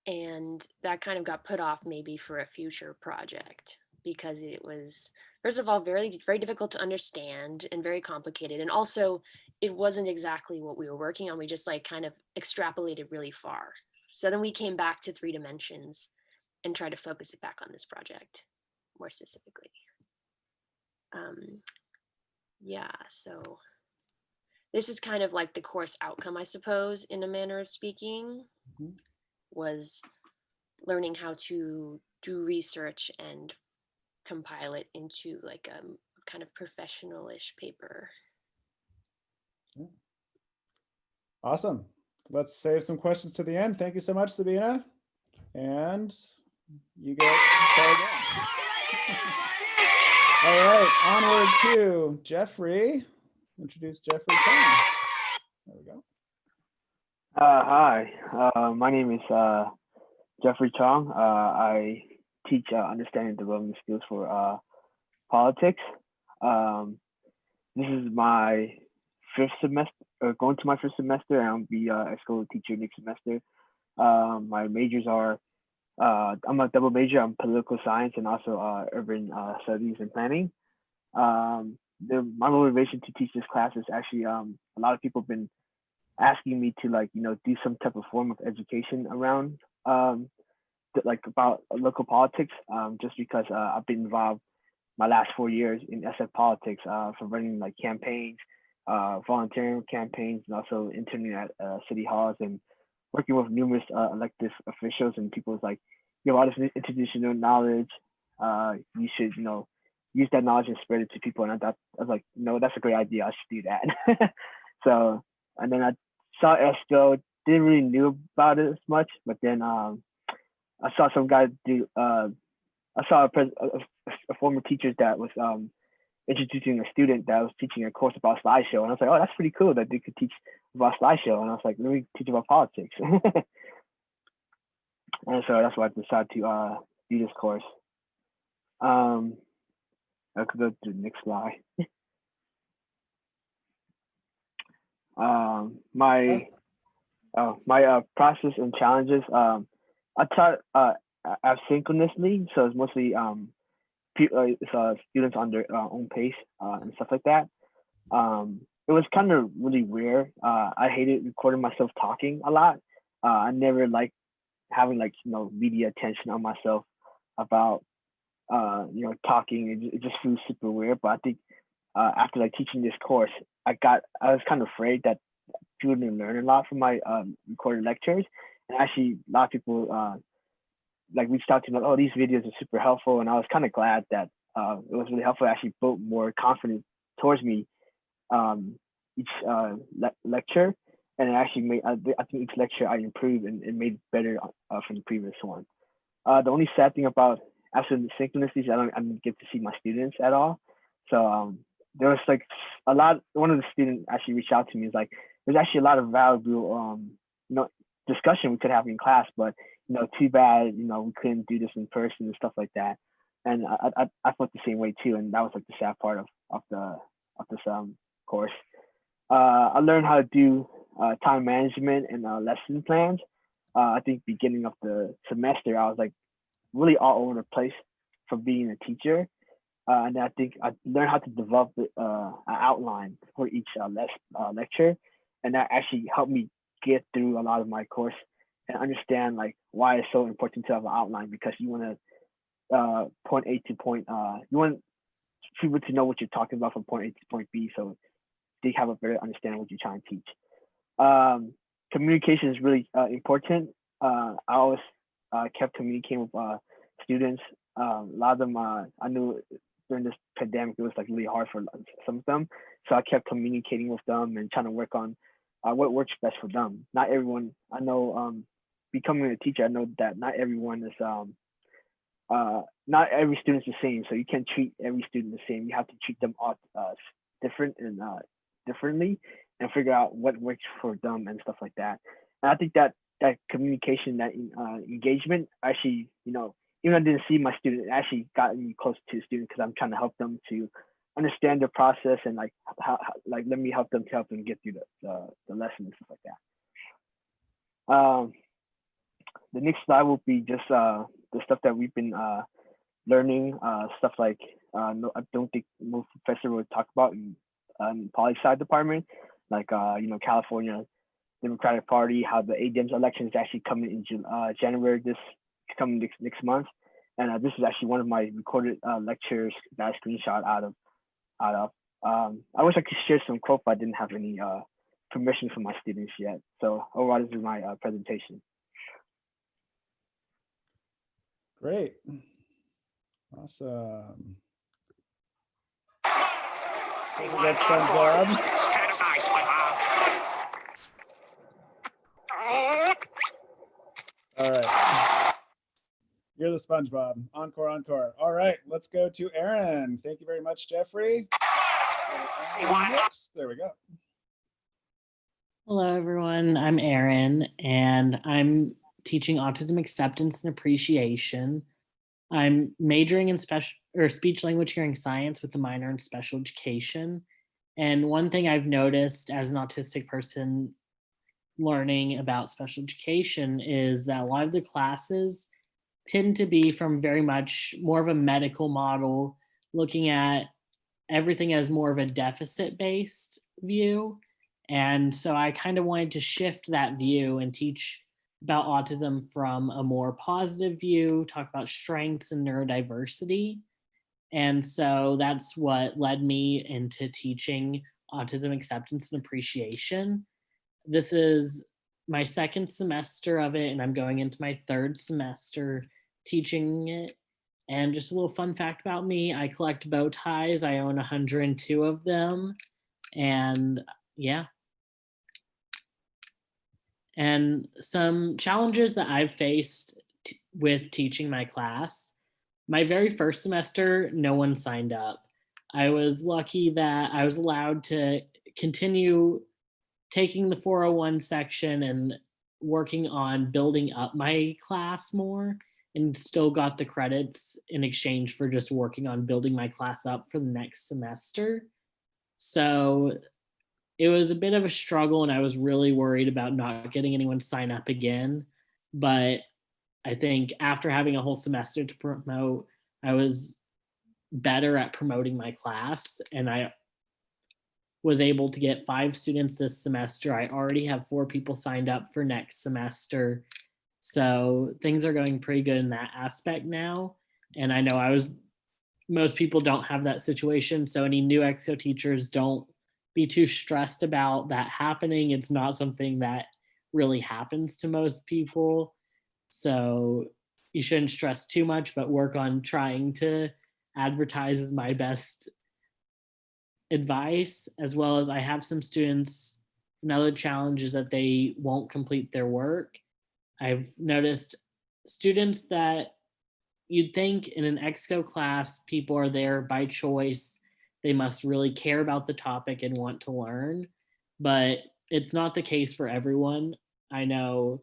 and that kind of got put off maybe for a future project, because it was, first of all, very, very difficult to understand and very complicated. And also, it wasn't exactly what we were working on. We just like kind of extrapolated really far. So then we came back to 3 dimensions and tried to focus it back on this project more specifically. Yeah, so this is kind of like the course outcome, I suppose, in a manner of speaking, was learning how to do research and compile it into like a kind of professional-ish paper. Awesome. Let's save some questions to the end. Thank you so much, Sabina. And you get started again. All right, onward to Jeffrey. Introduce Jeffrey Chang. There we go. Hi, my name is Jeffrey Chong. I teach understanding and development skills for politics. This is my 5th semester, going to my 5th semester, and I'll be ExCo teacher next semester. My majors are, I'm a double major. I'm political science and also urban studies and planning. My motivation to teach this class is actually a lot of people have been asking me to, like, do some type of form of education around like about local politics, just because I've been involved my last 4 years in SF politics, for running like campaigns, volunteering campaigns, and also interning at city halls and working with numerous elected officials. And people's like, you have all this institutional knowledge, you should use that knowledge and spread it to people. And I was like, no, that's a great idea, I should do that. So, and then I saw ExCo, didn't really knew about it as much, but then I saw some guy do, I saw a former teacher that was introducing a student that was teaching a course about slideshow. And I was like, oh, that's pretty cool that they could teach about slideshow. And I was like, let me teach about politics. And so that's why I decided to do this course. I could go to the next slide. My process and challenges. I taught asynchronously, so it's mostly students on their own pace and stuff like that. It was kind of really weird. I hated recording myself talking a lot. I never liked having media attention on myself about talking. It just feels super weird. But I think after teaching this course, I was kind of afraid that people didn't learn a lot from my recorded lectures, and actually a lot of people reached out to me like, oh, these videos are super helpful, and I was kind of glad that it was really helpful. It actually built more confidence towards me each lecture, and it actually made I think each lecture I improved and it made it better from the previous one. The only sad thing about asynchronous is I don't get to see my students at all. So there was a lot. One of the students actually reached out to me. Is there's actually a lot of valuable discussion we could have in class, but too bad we couldn't do this in person and stuff like that. And I felt the same way too, and that was the sad part of this course. I learned how to do time management and lesson plans. I think beginning of the semester, I was really all over the place from being a teacher. And I think I learned how to develop an outline for each lecture. And that actually helped me get through a lot of my course and understand why it's so important to have an outline, because you want to point A to point, you want people to know what you're talking about from point A to point B, so they have a better understanding of what you're trying to teach. Communication is really important. I always kept communicating with students. A lot of them, I knew during this pandemic, it was really hard for some of them. So I kept communicating with them and trying to work on what works best for them. Not everyone, I know, becoming a teacher, I know that not everyone is, not every student is the same. So you can't treat every student the same. You have to treat them all different and differently and figure out what works for them and stuff like that. And I think that communication, that engagement actually, even though I didn't see my student, it actually got me close to the student because I'm trying to help them to understand the process and how let me help them get through the lesson and stuff like that. The next slide will be just the stuff that we've been learning, stuff I don't think most professors would talk about in poli-sci department, California Democratic Party, how the ADEMS election is actually coming in January, next month. And this is actually one of my recorded lectures that I screenshot out of. I wish I could share some quote, but I didn't have any permission from my students yet. So overall, this is my presentation. Great. Awesome. That's SpongeBob. Stand aside, SpongeBob. All right. You're the SpongeBob. Encore, encore. All right, let's go to Aaron. Thank you very much, Jeffrey. Oops, there we go. Hello, everyone. I'm Aaron, and I'm teaching autism acceptance and appreciation. I'm majoring in speech language hearing science with a minor in special education. And one thing I've noticed as an autistic person learning about special education is that a lot of the classes tend to be from very much more of a medical model, looking at everything as more of a deficit-based view. And so I kind of wanted to shift that view and teach about autism from a more positive view, talk about strengths and neurodiversity. And so that's what led me into teaching autism acceptance and appreciation. This is my second semester of it, and I'm going into my third semester teaching it. And just a little fun fact about me, I collect bow ties. I own 102 of them. And yeah. And some challenges that I've faced with teaching my class. My very first semester, no one signed up. I was lucky that I was allowed to continue taking the 401 section and working on building up my class more, and still got the credits in exchange for just working on building my class up for the next semester. So it was a bit of a struggle, and I was really worried about not getting anyone sign up again. But I think after having a whole semester to promote, I was better at promoting my class, and I was able to get 5 students this semester. I already have 4 people signed up for next semester. So things are going pretty good in that aspect now. And I know most people don't have that situation. So any new ExCo teachers, don't be too stressed about that happening. It's not something that really happens to most people. So you shouldn't stress too much, but work on trying to advertise is my best advice. As well as I have some students, another challenge is that they won't complete their work. I've noticed students that you'd think in an ExCo class, people are there by choice. They must really care about the topic and want to learn, but it's not the case for everyone. I know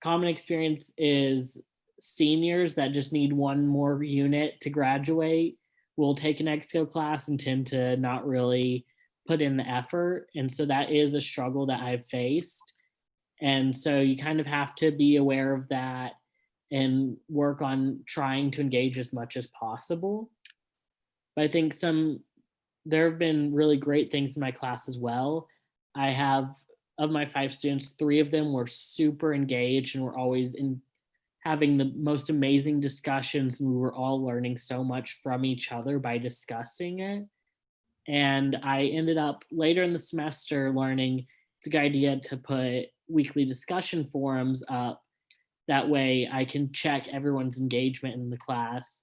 common experience is seniors that just need one more unit to graduate will take an ExCo class and tend to not really put in the effort. And so that is a struggle that I've faced. And so you kind of have to be aware of that and work on trying to engage as much as possible. But I think there have been really great things in my class as well. I have, of my 5 students, 3 of them were super engaged and were always having the most amazing discussions, and we were all learning so much from each other by discussing it. And I ended up later in the semester learning it's a good idea to put weekly discussion forums up. That way I can check everyone's engagement in the class,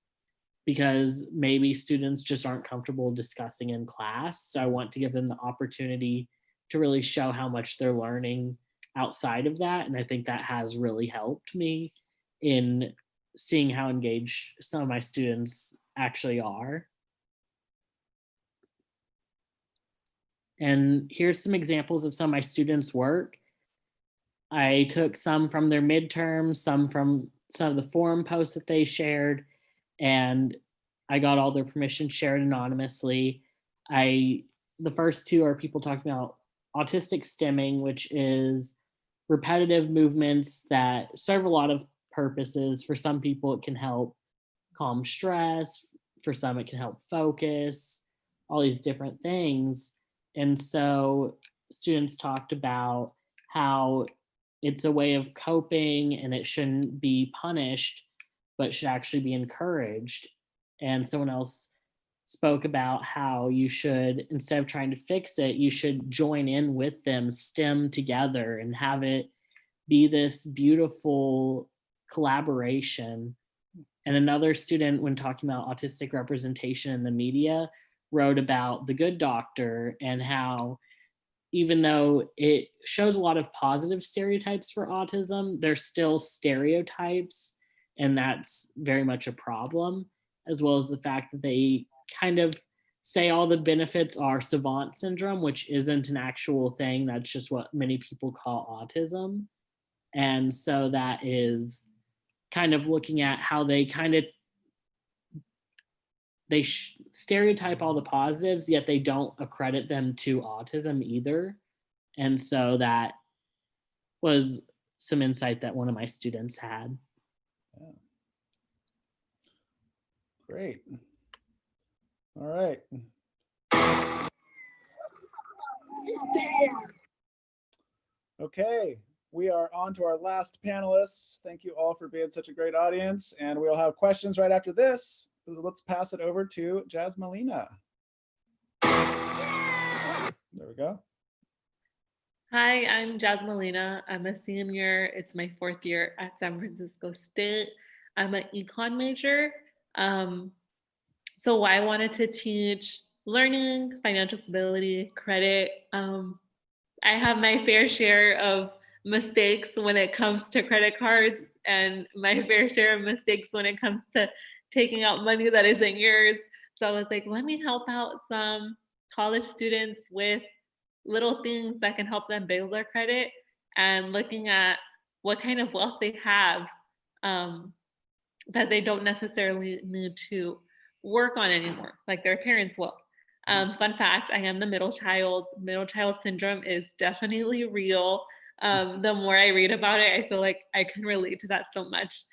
because maybe students just aren't comfortable discussing in class. So I want to give them the opportunity to really show how much they're learning outside of that. And I think that has really helped me in seeing how engaged some of my students actually are. And here's some examples of some of my students' work. I took some from their midterms, some from some of the forum posts that they shared, and I got all their permission shared anonymously. The first 2 are people talking about autistic stimming, which is repetitive movements that serve a lot of purposes. For some people, it can help calm stress. For some, it can help focus, all these different things. And so students talked about how it's a way of coping and it shouldn't be punished, but should actually be encouraged. And someone else spoke about how you should, instead of trying to fix it, you should join in with them, stem together, and have it be this beautiful collaboration. And another student, when talking about autistic representation in the media, wrote about The Good Doctor and how even though it shows a lot of positive stereotypes for autism, there's still stereotypes, and that's very much a problem, as well as the fact that they kind of say all the benefits are savant syndrome, which isn't an actual thing. That's just what many people call autism. And so that is kind of looking at how they stereotype all the positives, yet they don't accredit them to autism either. And so that was some insight that one of my students had. Yeah. Great. All right. Okay, we are on to our last panelists. Thank you all for being such a great audience, and we'll have questions right after this. Let's pass it over to Jasmalina. There we go. Hi, I'm Jasmalina. I'm a senior. It's my 4th year at San Francisco State. I'm an econ major. So I wanted to teach learning, financial stability, credit. I have my fair share of mistakes when it comes to credit cards, and my fair share of mistakes when it comes to taking out money that isn't yours. So I was like, let me help out some college students with little things that can help them build their credit, and looking at what kind of wealth they have that they don't necessarily need to work on anymore, like their parents' wealth. Fun fact, I am the middle child. Middle child syndrome is definitely real. The more I read about it, I feel like I can relate to that so much.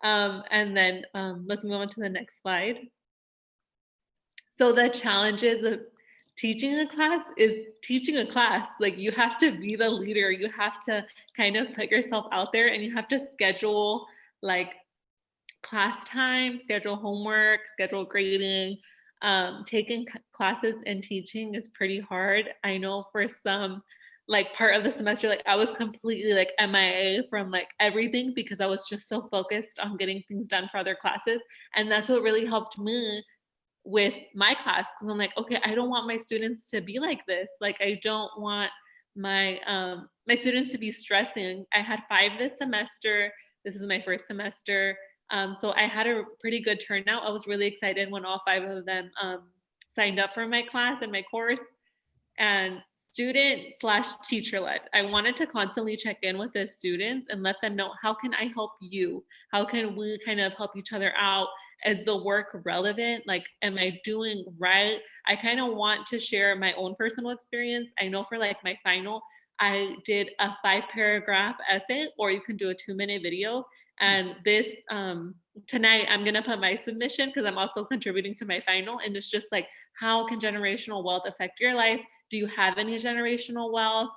And then let's move on to the next slide. So the challenges of teaching a class is teaching a class. Like you have to be the leader. You have to kind of put yourself out there, and you have to schedule like class time, schedule homework, schedule grading. Taking classes and teaching is pretty hard. I know for some, like part of the semester, like I was completely like MIA from like everything because I was just so focused on getting things done for other classes. And that's what really helped me with my class, because I'm like, okay, I don't want my students to be like this. Like I don't want my my students to be stressing. I had 5 this semester. This is my first semester. So I had a pretty good turnout. I was really excited when all 5 of them signed up for my class and my course. And student/teacher led. I wanted to constantly check in with the students and let them know, how can I help you? How can we kind of help each other out? Is the work relevant? Like, am I doing right? I kind of want to share my own personal experience. I know for like my final, I did a 5-paragraph essay, or you can do a 2-minute video. And this tonight, I'm gonna put my submission because I'm also contributing to my final. And it's just like, how can generational wealth affect your life? Do you have any generational wealth?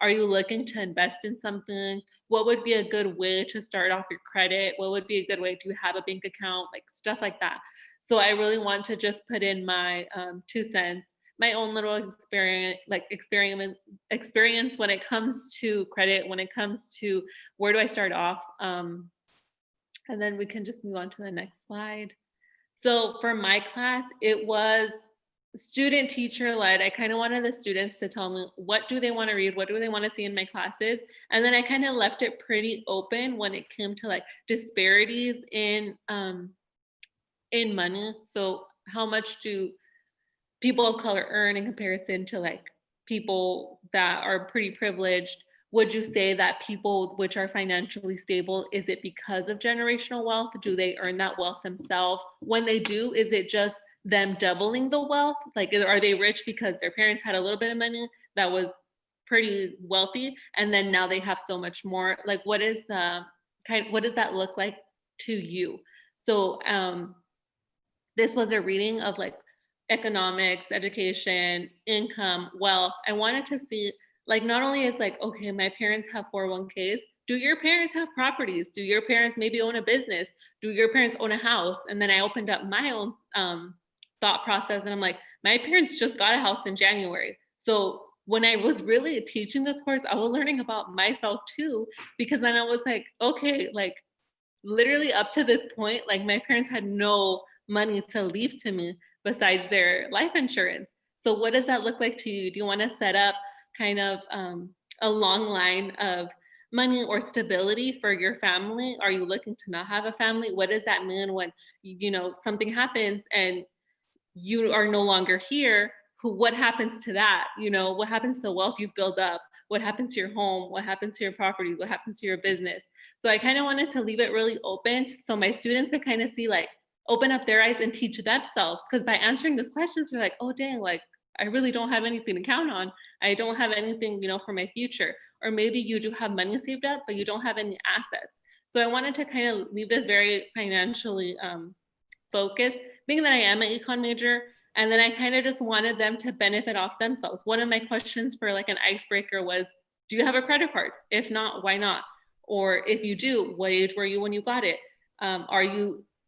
Are you looking to invest in something? What would be a good way to start off your credit? What would be a good way to have a bank account? Like stuff like that. So I really want to just put in my 2 cents, my own little experience when it comes to credit, when it comes to where do I start off? And then we can just move on to the next slide. So for my class, it was student teacher led. I kind of wanted the students to tell me, what do they want to read? What do they want to see in my classes? And then I kind of left it pretty open when it came to like disparities in money. So how much do people of color earn in comparison to like people that are pretty privileged? Would you say that people which are financially stable, is it because of generational wealth? Do they earn that wealth themselves? When they do, is it just them doubling the wealth? Like, are they rich because their parents had a little bit of money that was pretty wealthy, and then now they have so much more? Like, what does that look like to you? So this was a reading of like economics, education, income, wealth. I wanted to see, like, not only is like, okay, my parents have 401ks, do your parents have properties? Do your parents maybe own a business? Do your parents own a house? And then I opened up my own thought process, and I'm like, my parents just got a house in January. So when I was really teaching this course, I was learning about myself too, because then I was like, okay, like literally up to this point, like my parents had no money to leave to me besides their life insurance. So what does that look like to you? Do you want to set up kind of a long line of money or stability for your family? Are you looking to not have a family? What does that mean when, you know, something happens and you are no longer here? What happens to that? You know, what happens to the wealth you build up? What happens to your home? What happens to your property? What happens to your business? So I kind of wanted to leave it really open so my students could kind of see, like, open up their eyes and teach themselves. Because by answering these questions, they're like, oh, dang, like, I really don't have anything to count on. I don't have anything, you know, for my future. Or maybe you do have money saved up, but you don't have any assets. So I wanted to kind of leave this very financially focused, being that I am an econ major. And then I kind of just wanted them to benefit off themselves. One of my questions for like an icebreaker was, do you have a credit card? If not, why not? Or if you do, what age were you when you got it?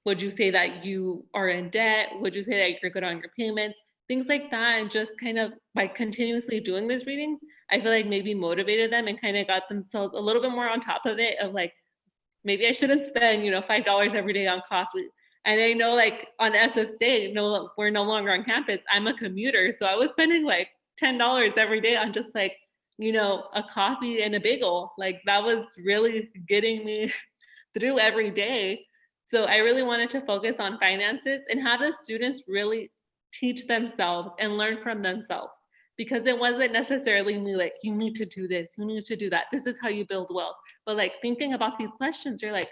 Would you say that you are in debt? Would you say that you're good on your payments? Things like that. And just kind of by continuously doing these readings, I feel like maybe motivated them and kind of got themselves a little bit more on top of it, of like, maybe I shouldn't spend, you know, $5 every day on coffee. And I know, like, on SFSU, no, we're no longer on campus. I'm a commuter. So I was spending like $10 every day on just like, you know, a coffee and a bagel. Like, that was really getting me through every day. So I really wanted to focus on finances and have the students really teach themselves and learn from themselves, because it wasn't necessarily me like, you need to do this, you need to do that, this is how you build wealth. But like thinking about these questions, you're like,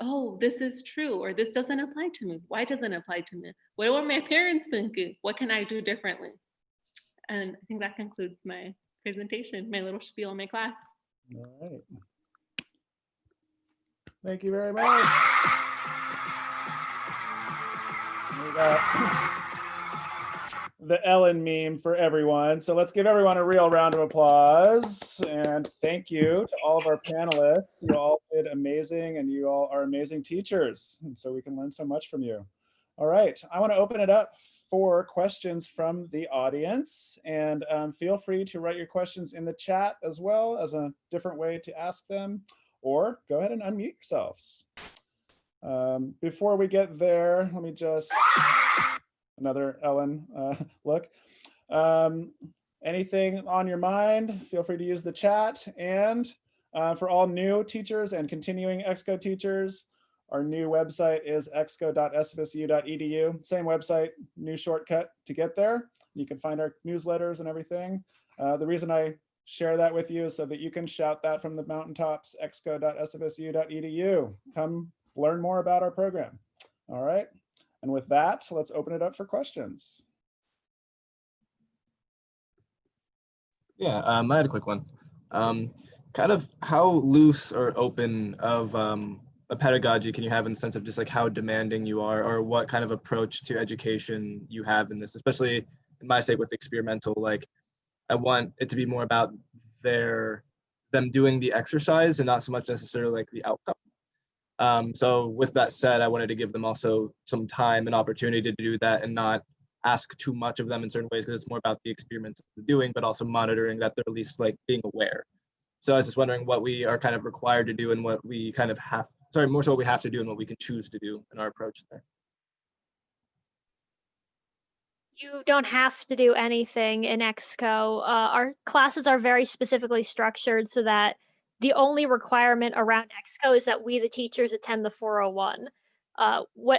oh, this is true, or this doesn't apply to me. Why doesn't it apply to me? What were my parents thinking? What can I do differently? And I think that concludes my presentation, my little spiel in my class. All right. Thank you very much. We got the Ellen meme for everyone. So let's give everyone a real round of applause. And thank you to all of our panelists. You all did amazing, and you all are amazing teachers. And so we can learn so much from you. All right, I want to open it up for questions from the audience. And feel free to write your questions in the chat as well as a different way to ask them, or go ahead and unmute yourselves. Before we get there, let me just, another Ellen look. Anything on your mind, feel free to use the chat. And for all new teachers and continuing ExCo teachers, our new website is exco.sfsu.edu. Same website, new shortcut to get there. You can find our newsletters and everything. The reason I share that with you is so that you can shout that from the mountaintops, exco.sfsu.edu. Come learn more about our program. All right. And with that, let's open it up for questions. Yeah, I had a quick one. Kind of how loose or open of a pedagogy can you have in the sense of just like how demanding you are, or what kind of approach to education you have in this, especially in my sake with experimental, like I want it to be more about them doing the exercise and not so much necessarily like the outcome. So with that said, I wanted to give them also some time and opportunity to do that and not ask too much of them in certain ways, because it's more about the experiments they're doing, but also monitoring that they're at least like being aware. So I was just wondering what we are kind of required to do and what we kind of have, sorry, more so what we have to do and what we can choose to do in our approach there. You don't have to do anything in ExCo. Our classes are very specifically structured so that the only requirement around ExCo is that we, the teachers, attend the 401.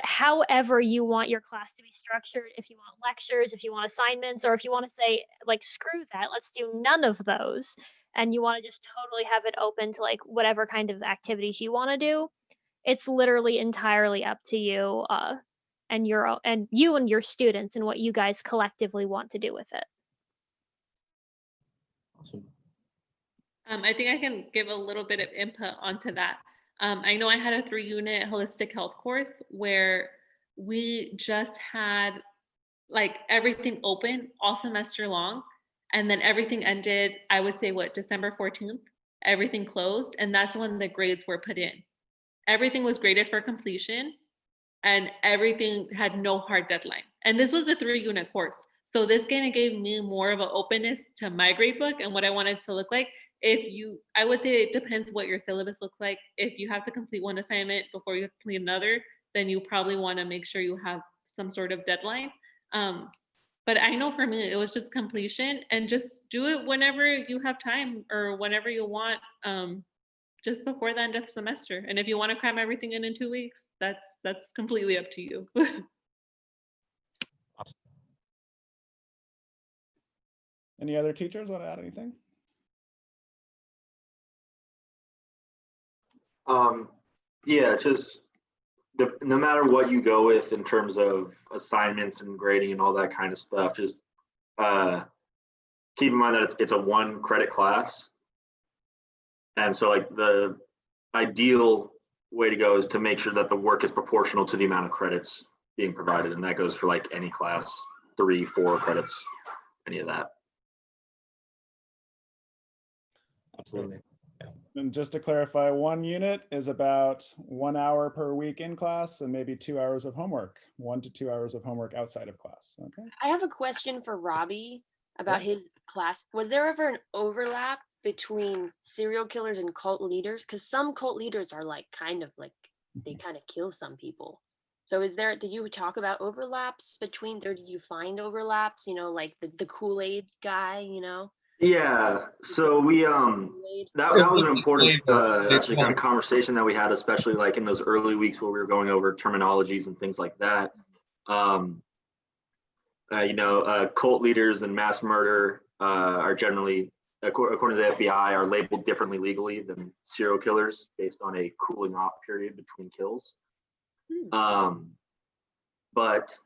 However you want your class to be structured, if you want lectures, if you want assignments, or if you want to say, like, screw that, let's do none of those, and you want to just totally have it open to like whatever kind of activities you want to do, it's literally entirely up to you. And you and your students and what you guys collectively want to do with it. Awesome. I think I can give a little bit of input onto that. I know I had a 3-unit holistic health course where we just had like everything open all semester long, and then everything ended, I would say, December 14th, everything closed, and that's when the grades were put in. Everything was graded for completion, and everything had no hard deadline. And this was a 3-unit course. So this kind of gave me more of an openness to my grade book and what I wanted to look like. I would say it depends what your syllabus looks like. If you have to complete one assignment before you complete another, then you probably want to make sure you have some sort of deadline. But I know for me, it was just completion, and just do it whenever you have time or whenever you want, just before the end of the semester. And if you want to cram everything in 2 weeks, that's completely up to you. Awesome. Any other teachers want to add anything? Yeah, just no matter what you go with in terms of assignments and grading and all that kind of stuff, just keep in mind that it's a 1-credit class. And so like the ideal way to go is to make sure that the work is proportional to the amount of credits being provided. And that goes for like any class, 3, 4 credits, any of that. Absolutely. And just to clarify, 1 unit is about 1 hour per week in class and maybe 2 hours of homework, 1 to 2 hours of homework outside of class. Okay. I have a question for Robbie about his class. Was there ever an overlap between serial killers and cult leaders? Because some cult leaders are like kind of like, they kind of kill some people. So did you talk about overlaps between, or did you find overlaps, like the Kool-Aid guy, Yeah, so we that was an important actually kind of conversation that we had, especially like in those early weeks where we were going over terminologies and things like that. Cult leaders and mass murder are generally according to the FBI, are labeled differently legally than serial killers based on a cooling off period between kills. But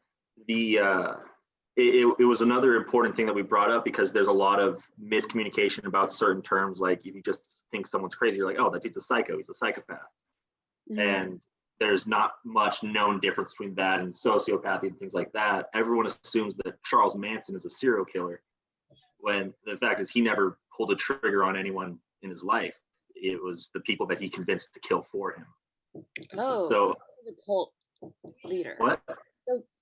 it was another important thing that we brought up because there's a lot of miscommunication about certain terms. Like if you just think someone's crazy, you're like, oh, that dude's a psycho, he's a psychopath. And there's not much known difference between that and sociopathy and things like that. Everyone assumes that Charles Manson is a serial killer, when the fact is he never pulled a trigger on anyone in his life. It was the people that he convinced to kill for him. Oh, so he's a cult leader. What?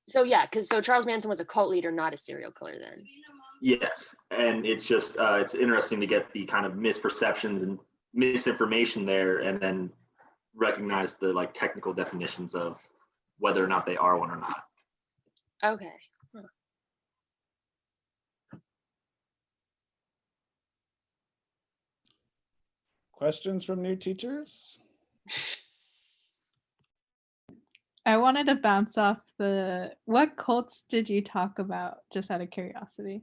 So yeah, because Charles Manson was a cult leader, not a serial killer then. Yes, and it's just it's interesting to get the kind of misperceptions and misinformation there, and then recognize the like technical definitions of whether or not they are one or not. Okay. Questions from new teachers? I wanted to bounce off what cults did you talk about, just out of curiosity?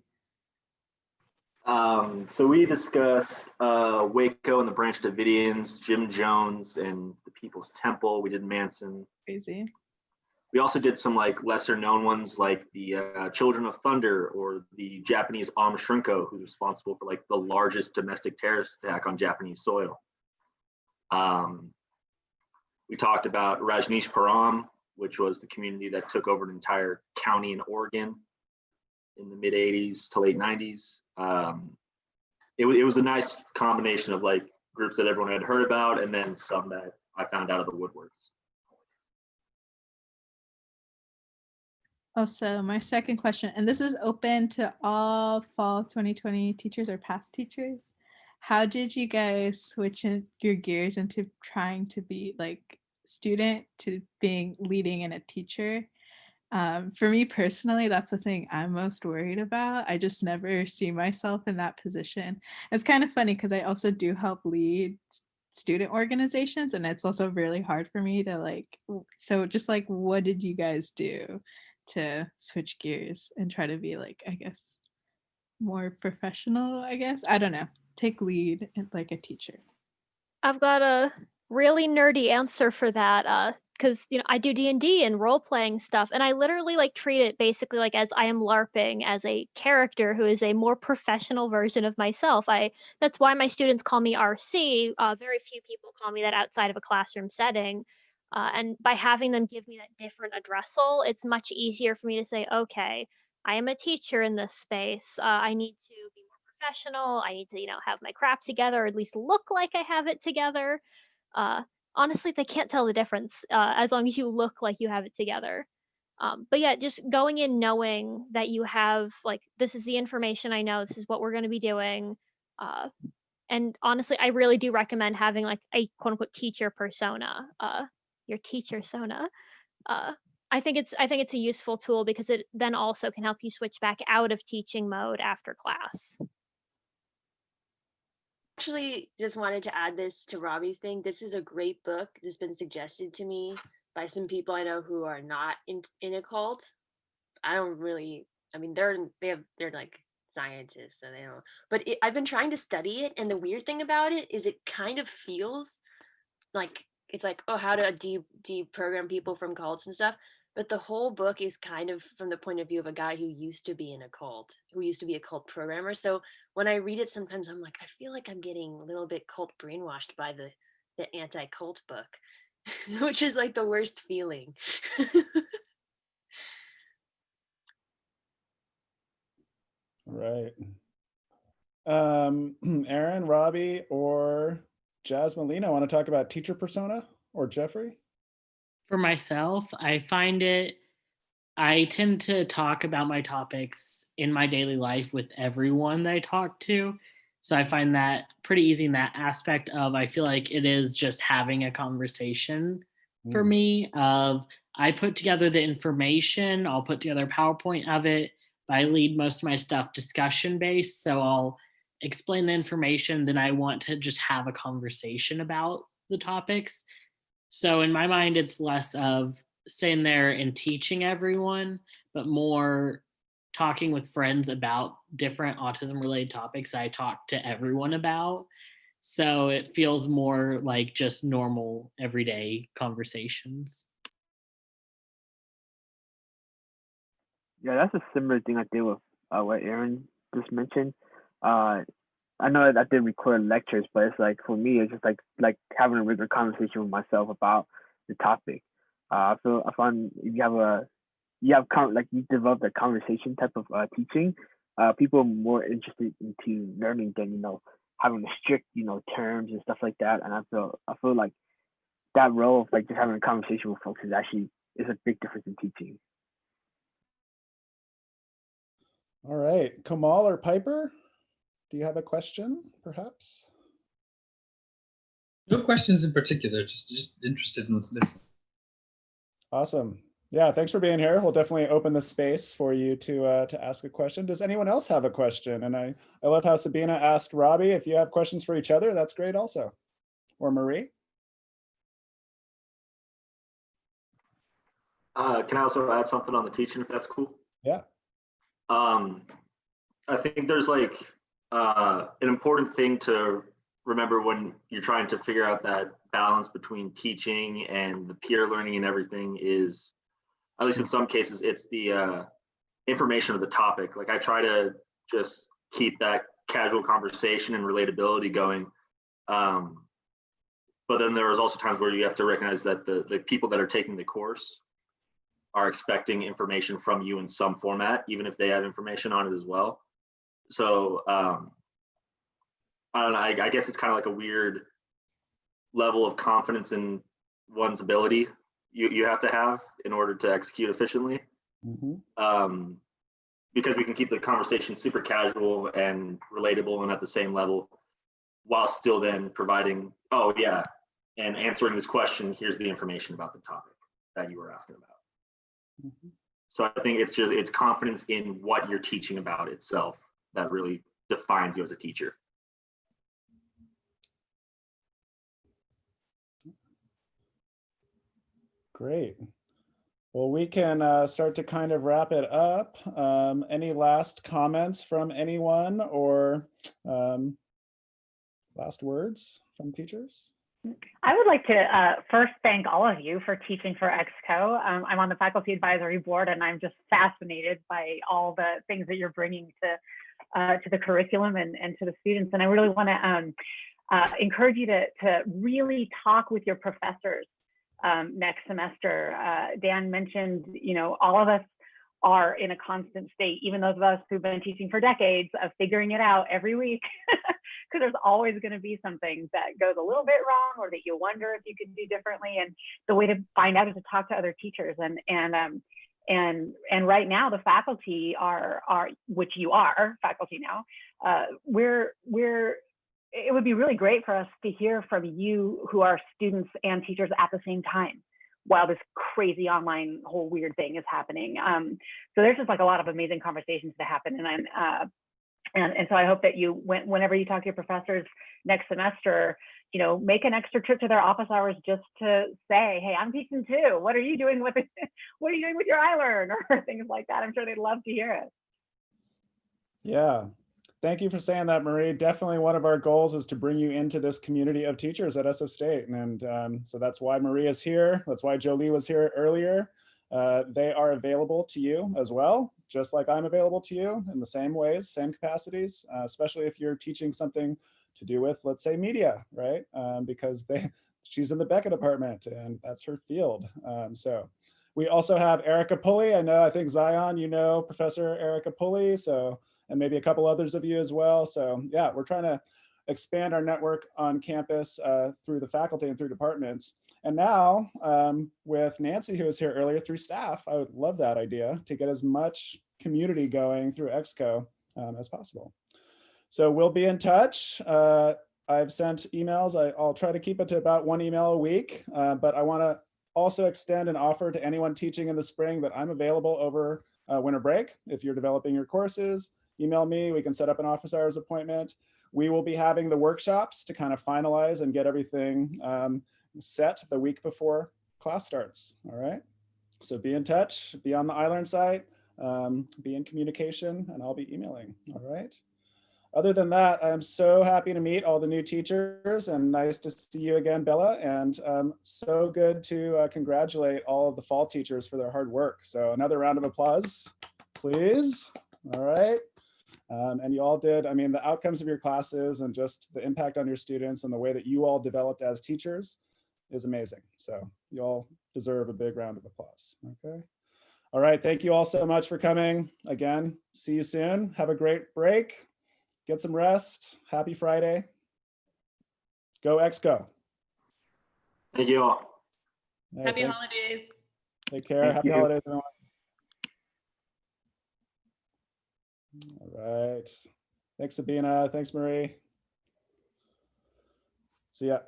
So we discussed Waco and the Branch Davidians, Jim Jones and the People's Temple. We did Manson. Crazy. We also did some like lesser known ones like the Children of Thunder or the Japanese Shrinko, who's responsible for like the largest domestic terrorist attack on Japanese soil. We talked about Rajneeshpuram, which was the community that took over an entire county in Oregon in the mid 80s to late 90s. It was a nice combination of like groups that everyone had heard about and then some that I found out of the woodworks. Also, my second question, and this is open to all fall 2020 teachers or past teachers. How did you guys switch your gears into trying to be like student to being leading and a teacher? For me personally, that's the thing I'm most worried about. I just never see myself in that position. It's kind of funny because I also do help lead student organizations, and it's also really hard for me to like, so just like, what did you guys do to switch gears and try to be like, I guess, more professional, I guess? I don't know. Take lead and like a teacher. I've got a really nerdy answer for that. Because I do D&D and role playing stuff, and I literally like treat it basically like as I am LARPing as a character who is a more professional version of myself. That's why my students call me RC. Very few people call me that outside of a classroom setting. And by having them give me that different addressal, it's much easier for me to say, okay, I am a teacher in this space. I need to be more professional. I need to, have my crap together, or at least look like I have it together. Honestly, they can't tell the difference as long as you look like you have it together. But yeah, just going in knowing that you have like, this is the information I know, this is what we're going to be doing. And honestly, I really do recommend having like a quote unquote teacher persona, your teacher persona. I think it's a useful tool because it then also can help you switch back out of teaching mode after class. Actually, just wanted to add this to Robbie's thing. This is a great book that's been suggested to me by some people I know who are not in a cult. They're like scientists, so they don't. But I've been trying to study it, and the weird thing about it is it kind of feels like it's like, oh, how to deprogram people from cults and stuff. But the whole book is kind of from the point of view of a guy who used to be in a cult, who used to be a cult programmer. So when I read it, sometimes I'm like, I feel like I'm getting a little bit cult brainwashed by the anti-cult book, which is like the worst feeling. Right. Aaron, Robbie, or Jasmine Lena want to talk about teacher persona, or Jeffrey? For myself, I tend to talk about my topics in my daily life with everyone that I talk to. So I find that pretty easy in that aspect of, I feel like it is just having a conversation for me of, I put together the information, I'll put together a PowerPoint of it, but I lead most of my stuff discussion based. So I'll explain the information, then I want to just have a conversation about the topics. So in my mind, it's less of sitting there and teaching everyone, but more talking with friends about different autism related topics I talk to everyone about. So it feels more like just normal everyday conversations. Yeah, that's a similar thing I did with what Aaron just mentioned. I know that I did record lectures, but it's like for me, it's just like having a regular conversation with myself about the topic. I find if you develop that conversation type of teaching, people are more interested into learning than having strict terms and stuff like that. And I feel like that role of like just having a conversation with folks is a big difference in teaching. All right, Kamal or Piper, do you have a question, perhaps? No questions in particular, just interested in this. Awesome. Yeah, thanks for being here. We'll definitely open the space for you to ask a question. Does anyone else have a question? And I love how Sabina asked Robbie, if you have questions for each other, that's great also. Or Marie? Can I also add something on the teaching, if that's cool? Yeah. I think there's like an important thing to remember when you're trying to figure out that balance between teaching and the peer learning and everything is, at least in some cases, it's the information of the topic. Like I try to just keep that casual conversation and relatability going. But then there is also times where you have to recognize that the people that are taking the course are expecting information from you in some format, even if they have information on it as well. So I don't know, I guess it's kind of like a weird level of confidence in one's ability you have to have in order to execute efficiently. Mm-hmm. Because we can keep the conversation super casual and relatable and at the same level while still then providing, oh yeah, and answering this question, here's the information about the topic that you were asking about. Mm-hmm. So I think it's confidence in what you're teaching about itself that really defines you as a teacher. Great. Well, we can start to kind of wrap it up. Any last comments from anyone or last words from teachers? I would like to first thank all of you for teaching for ExCo. I'm on the faculty advisory board and I'm just fascinated by all the things that you're bringing to the curriculum and to the students. And I really want to encourage you to really talk with your professors next semester. Dan mentioned, all of us are in a constant state, even those of us who've been teaching for decades, of figuring it out every week, because there's always going to be something that goes a little bit wrong or that you wonder if you could do differently. And the way to find out is to talk to other teachers. And right now the faculty are which you are faculty now, it would be really great for us to hear from you who are students and teachers at the same time while this crazy online whole weird thing is happening. So there's just like a lot of amazing conversations to happen. And so I hope that you, whenever you talk to your professors next semester, make an extra trip to their office hours just to say, hey, I'm teaching too. What are you doing with it? What are you doing with your iLearn or things like that? I'm sure they'd love to hear it. Yeah. Thank you for saying that, Marie. Definitely one of our goals is to bring you into this community of teachers at SF State. And so that's why Marie is here. That's why Jolie was here earlier. They are available to you as well, just like I'm available to you in the same ways, same capacities, especially if you're teaching something to do with, let's say, media, right? Because she's in the Beckett department and that's her field. So we also have Erica Pulley. I think Zion, Professor Erica Pulley. So, and maybe a couple others of you as well. So yeah, we're trying to expand our network on campus through the faculty and through departments. And now with Nancy, who was here earlier, through staff, I would love that idea to get as much community going through ExCo as possible. So we'll be in touch. I've sent emails. I'll try to keep it to about 1 email a week, but I want to also extend an offer to anyone teaching in the spring that I'm available over winter break. If you're developing your courses, email me, we can set up an office hours appointment. We will be having the workshops to kind of finalize and get everything set the week before class starts, all right? So be in touch, be on the iLearn site. be in communication, and I'll be emailing. All right. Other than that, I'm so happy to meet all the new teachers, and nice to see you again, Bella. And so good to congratulate all of the fall teachers for their hard work. So another round of applause, please. All right. And you all did, I mean, the outcomes of your classes and just the impact on your students and the way that you all developed as teachers is amazing. So you all deserve a big round of applause. Okay. All right. Thank you all so much for coming. Again, see you soon. Have a great break. Get some rest. Happy Friday. Go ExCo. Thank you all. All right, Happy thanks. holidays. Take care. Thank Happy you. holidays, everyone. All right. Thanks, Sabina. Thanks, Marie. See ya.